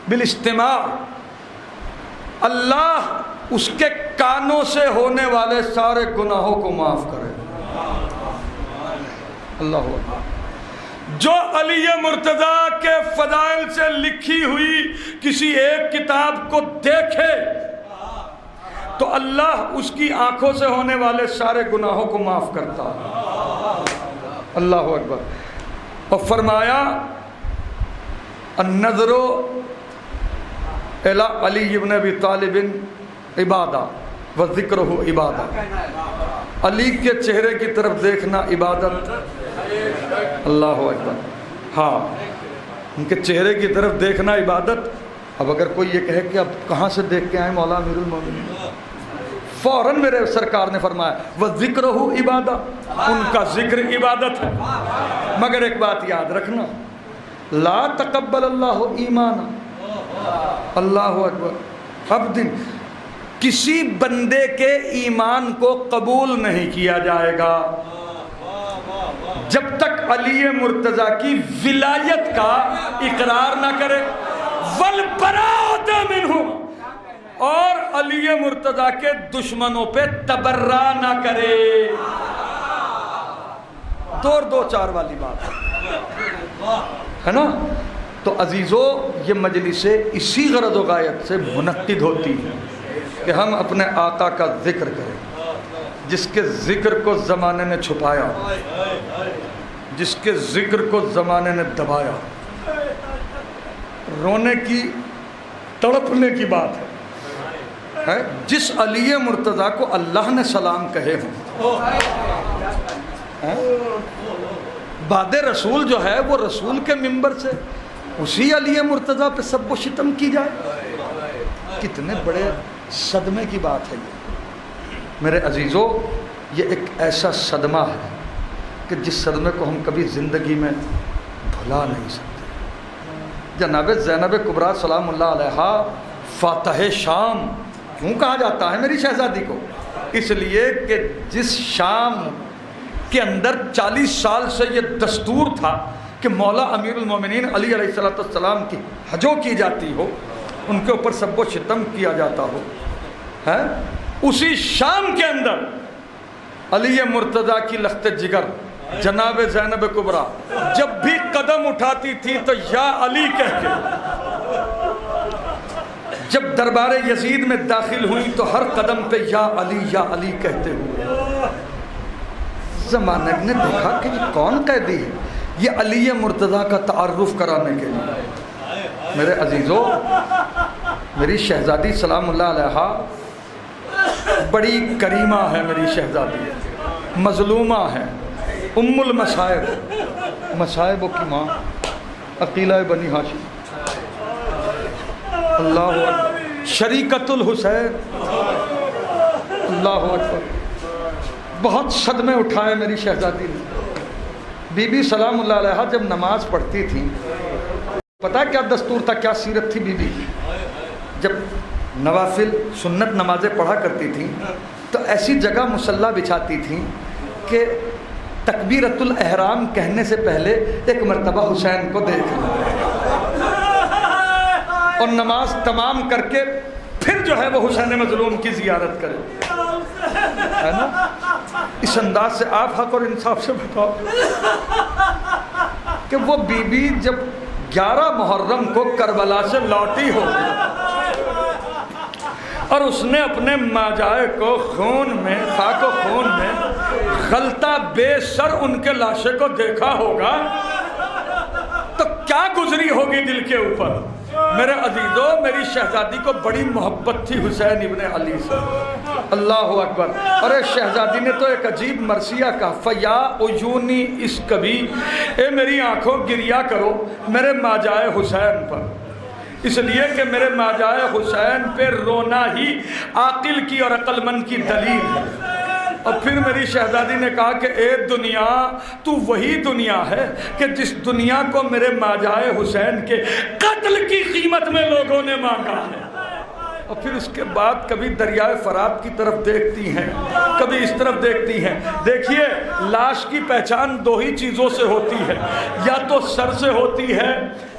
بالاستماع، اللہ اس کے کانوں سے ہونے والے سارے گناہوں کو معاف کرے. اللہ اکبر. جو علی مرتضیٰ کے فضائل سے لکھی ہوئی کسی ایک کتاب کو دیکھے تو اللہ اس کی آنکھوں سے ہونے والے سارے گناہوں کو معاف کرتا. اللہ اکبر. اور فرمایا النظر الی علی ابن ابی طالب عبادہ و ذکرہ عبادہ. علی کے چہرے کی طرف دیکھنا عبادت. اللہ اکبر. ہاں، ان کے چہرے کی طرف دیکھنا عبادت. اب اگر کوئی یہ کہے کہ اب کہاں سے دیکھ کے آئے مولا امیر المومنین، فوراً میرے سرکار نے فرمایا وَذِكْرُهُ عبادہ، ان کا ذکر عبادت ہے. مگر ایک بات یاد رکھنا، لا تقبل اللہ ایمانا. اللہ اکبر. عبد، کسی بندے کے ایمان کو قبول نہیں کیا جائے گا جب تک علی مرتضیٰ کی ولایت کا اقرار نہ کرے. وَالْبَرَاءَةَ مِنْهُ، اور علی مرتضیٰ کے دشمنوں پہ تبرہ نہ کرے. دو چار والی بات ہے نا. تو عزیزو، یہ مجلسیں اسی غرض و غایت سے منعقد ہوتی ہیں کہ ہم اپنے آقا کا ذکر کریں، جس کے ذکر کو زمانے نے چھپایا، جس کے ذکر کو زمانے نے دبایا. رونے کی، تڑپنے کی بات ہے. جس علی مرتضیٰ کو اللہ نے سلام کہے ہوں، بعد رسول جو ہے وہ رسول کے منبر سے اسی علی مرتضیٰ پہ سب و شتم کی جائے. کتنے بڑے صدمے کی بات ہے یہ میرے عزیزو. یہ ایک ایسا صدمہ ہے کہ جس صدمے کو ہم کبھی زندگی میں بھلا نہیں سکتے. جناب زینب کبریٰ سلام اللہ علیہا فاتح شام کیوں کہا جاتا ہے میری شہزادی کو؟ اس لیے کہ جس شام کے اندر 40 سال سے یہ دستور تھا کہ مولا امیر المومنین علی علیہ السلام کی حجو کی جاتی ہو، ان کے اوپر سب و شتم کیا جاتا ہو، اسی شام کے اندر علی مرتضیٰ کی لخت جگر جناب زینب کبریٰ جب بھی قدم اٹھاتی تھی تو یا علی کہہ کے، جب دربار یزید میں داخل ہوئی تو ہر قدم پہ یا علی کہتے ہوئے. زمانے نے دیکھا کہ یہ کون قیدی ہے، یہ علی مرتضیٰ کا تعارف کرانے کے لیے. میرے عزیزو، میری شہزادی سلام اللہ علیہا بڑی کریمہ ہے. میری شہزادی مظلومہ ہے، ام المصائب، مصائبوں کی ماں، عقیلہ بنی ہاشم. اللہ اکبر. شریکت الحسین. اللہ اکبر. بہت صدمے اٹھائے میری شہزادی نے. بی بی سلام اللہ علیہا جب نماز پڑھتی تھی، پتہ کیا دستور تھا، کیا سیرت تھی بی بی کی؟ جب نوافل سنت نمازیں پڑھا کرتی تھیں تو ایسی جگہ مصلی بچھاتی تھیں کہ تکبیرۃ الاحرام کہنے سے پہلے ایک مرتبہ حسین کو دیکھ لیں اور نماز تمام کر کے پھر جو ہے وہ حسین مظلوم کی زیارت کرے. ہے نا؟ اس انداز سے آپ حق اور انصاف سے بتاؤ کہ وہ بی بی جب 11 محرم کو کربلا سے لوٹی ہو اور اس نے اپنے ماجائے کو خون میں، خاک و خون میں غلطہ بے سر ان کے لاشے کو دیکھا ہوگا تو کیا گزری ہوگی دل کے اوپر. میرے عزیزو، میری شہزادی کو بڑی محبت تھی حسین ابن علی سے. اللہ اکبر. اور شہزادی نے تو ایک عجیب مرثیہ کہا، فیا عیونی اس کبھی، اے میری آنکھوں گریا کرو میرے ماجائے حسین پر. اس لیے کہ میرے ماجائے حسین پہ رونا ہی عاقل کی اور عقل مند کی دلیل ہے۔ اور پھر میری شہزادی نے کہا کہ اے دنیا، تو وہی دنیا ہے کہ جس دنیا کو میرے ماجائے حسین کے قتل کی قیمت میں لوگوں نے مانگا ہے۔ اور پھر اس کے بعد کبھی دریائے فرات کی طرف دیکھتی ہیں، کبھی اس طرف دیکھتی ہیں۔ دیکھیے، لاش کی پہچان دو ہی چیزوں سے ہوتی ہے، یا تو سر سے ہوتی ہے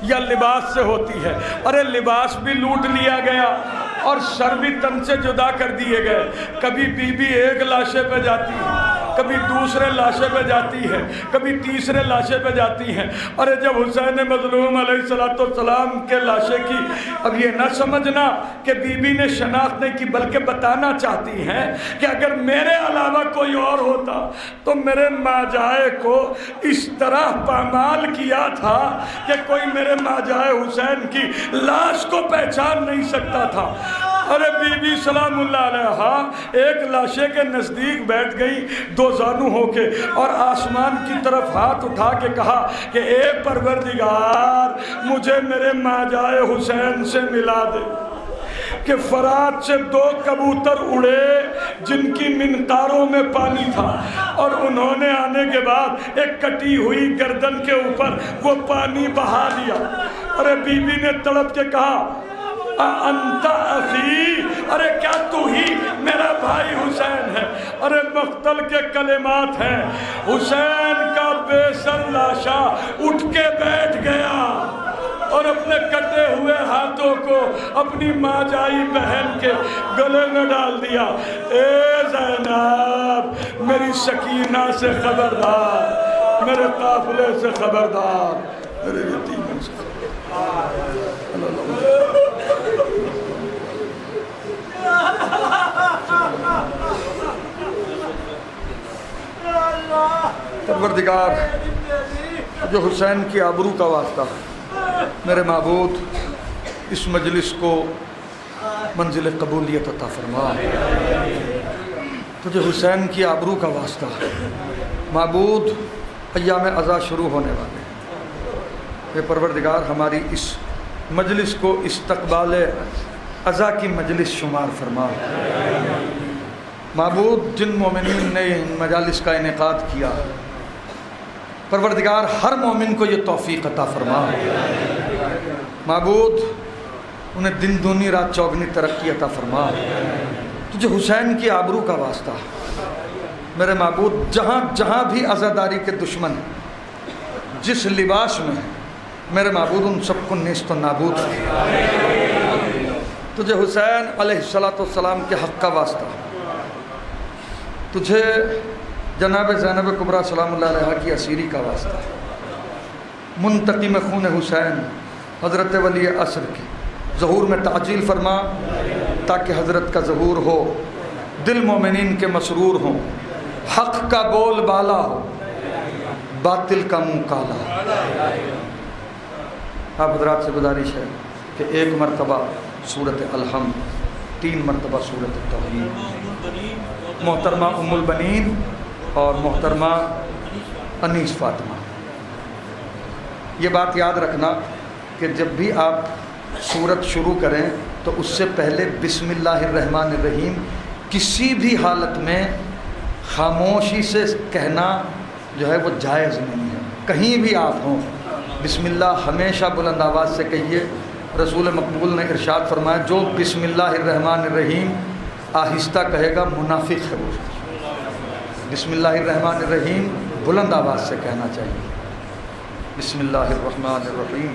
یا لباس سے ہوتی ہے۔ ارے لباس بھی لوٹ لیا گیا اور سر بھی تن سے جدا کر دیے گئے۔ کبھی بی بی ایک لاشے پہ جاتی ہے، کبھی دوسرے لاشے پہ جاتی ہے، کبھی تیسرے لاشے پہ جاتی ہیں۔ ارے جب حسین مظلوم علیہ السلام کے لاشے کی، اب یہ نہ سمجھنا کہ بی بی نے شناخت نہیں کی، بلکہ بتانا چاہتی ہیں کہ اگر میرے علاوہ کوئی اور ہوتا تو میرے ماجائے کو اس طرح پامال کیا تھا کہ کوئی میرے ماجائے حسین کی لاش کو پہچان نہیں سکتا تھا۔ ارے بی بی سلام اللہ علیہا ایک لاشے کے نزدیک بیٹھ گئی دو زانو ہو کے، اور آسمان کی طرف ہاتھ اٹھا کے کہا کہ اے پروردگار، مجھے میرے ماجائے حسین سے ملا دے۔ کہ فرات سے دو کبوتر اڑے جن کی منقاروں میں پانی تھا، اور انہوں نے آنے کے بعد ایک کٹی ہوئی گردن کے اوپر وہ پانی بہا دیا۔ ارے بی بی نے تڑپ کے کہا انت اخی، ارے کیا تو ہی میرا بھائی حسین ہے؟ ارے مقتل کے کلمات ہیں، حسین کا بے سر لاشا اٹھ کے بیٹھ گیا اور اپنے کٹے ہوئے ہاتھوں کو اپنی ماجائی بہن کے گلے میں ڈال دیا۔ اے زینب، میری سکینہ سے خبردار، میرے قافلے سے خبردار، میرے یتیموں سے خبردار۔ پروردگار، جو حسین کی آبرو کا واسطہ، میرے معبود اس مجلس کو منزل قبولیت عطا فرما۔ تجھے حسین کی آبرو کا واسطہ معبود، ایام عزا شروع ہونے والے، اے پروردگار ہماری اس مجلس کو استقبال عزا کی مجلس شمار فرما۔ معبود، جن مومنین نے ان مجالس کا انعقاد کیا، پروردگار ہر مومن کو یہ توفیق عطا فرما۔ معبود، انہیں دن دونی رات چوگنی ترقی عطا فرما۔ تجھے حسین کی آبرو کا واسطہ میرے معبود، جہاں جہاں بھی عزاداری کے دشمن جس لباس میں، میرے معبود ان سب کو نیست و نابود کر۔ تجھے حسین علیہ السلام کے حق کا واسطہ، تجھے جناب زینب کبریٰ سلام اللہ علیہ کی اسیری کا واسطہ، منتقم خون حسین حضرت ولی عصر کی ظہور میں تعجیل فرما، تاکہ حضرت کا ظہور ہو، دل مومنین کے مسرور ہوں، حق کا بول بالا ہو، باطل کا منہ کالا۔ آپ حضرات سے گزارش ہے کہ ایک مرتبہ سورۃ الحمد، 3 مرتبہ سورۃ التوحید، محترمہ ام البنین اور محترمہ انیس فاطمہ، یہ بات یاد رکھنا کہ جب بھی آپ سورت شروع کریں تو اس سے پہلے بسم اللہ الرحمن الرحیم کسی بھی حالت میں خاموشی سے کہنا جو ہے وہ جائز نہیں ہے۔ کہیں بھی آپ ہوں، بسم اللہ ہمیشہ بلند آواز سے کہیے۔ رسول مقبول نے ارشاد فرمایا، جو بسم اللہ الرحمن الرحیم آہستہ کہے گا منافق ہے وہ۔ بسم اللہ الرحمن الرحیم بلند آواز سے کہنا چاہیے۔ بسم اللہ الرحمن الرحیم۔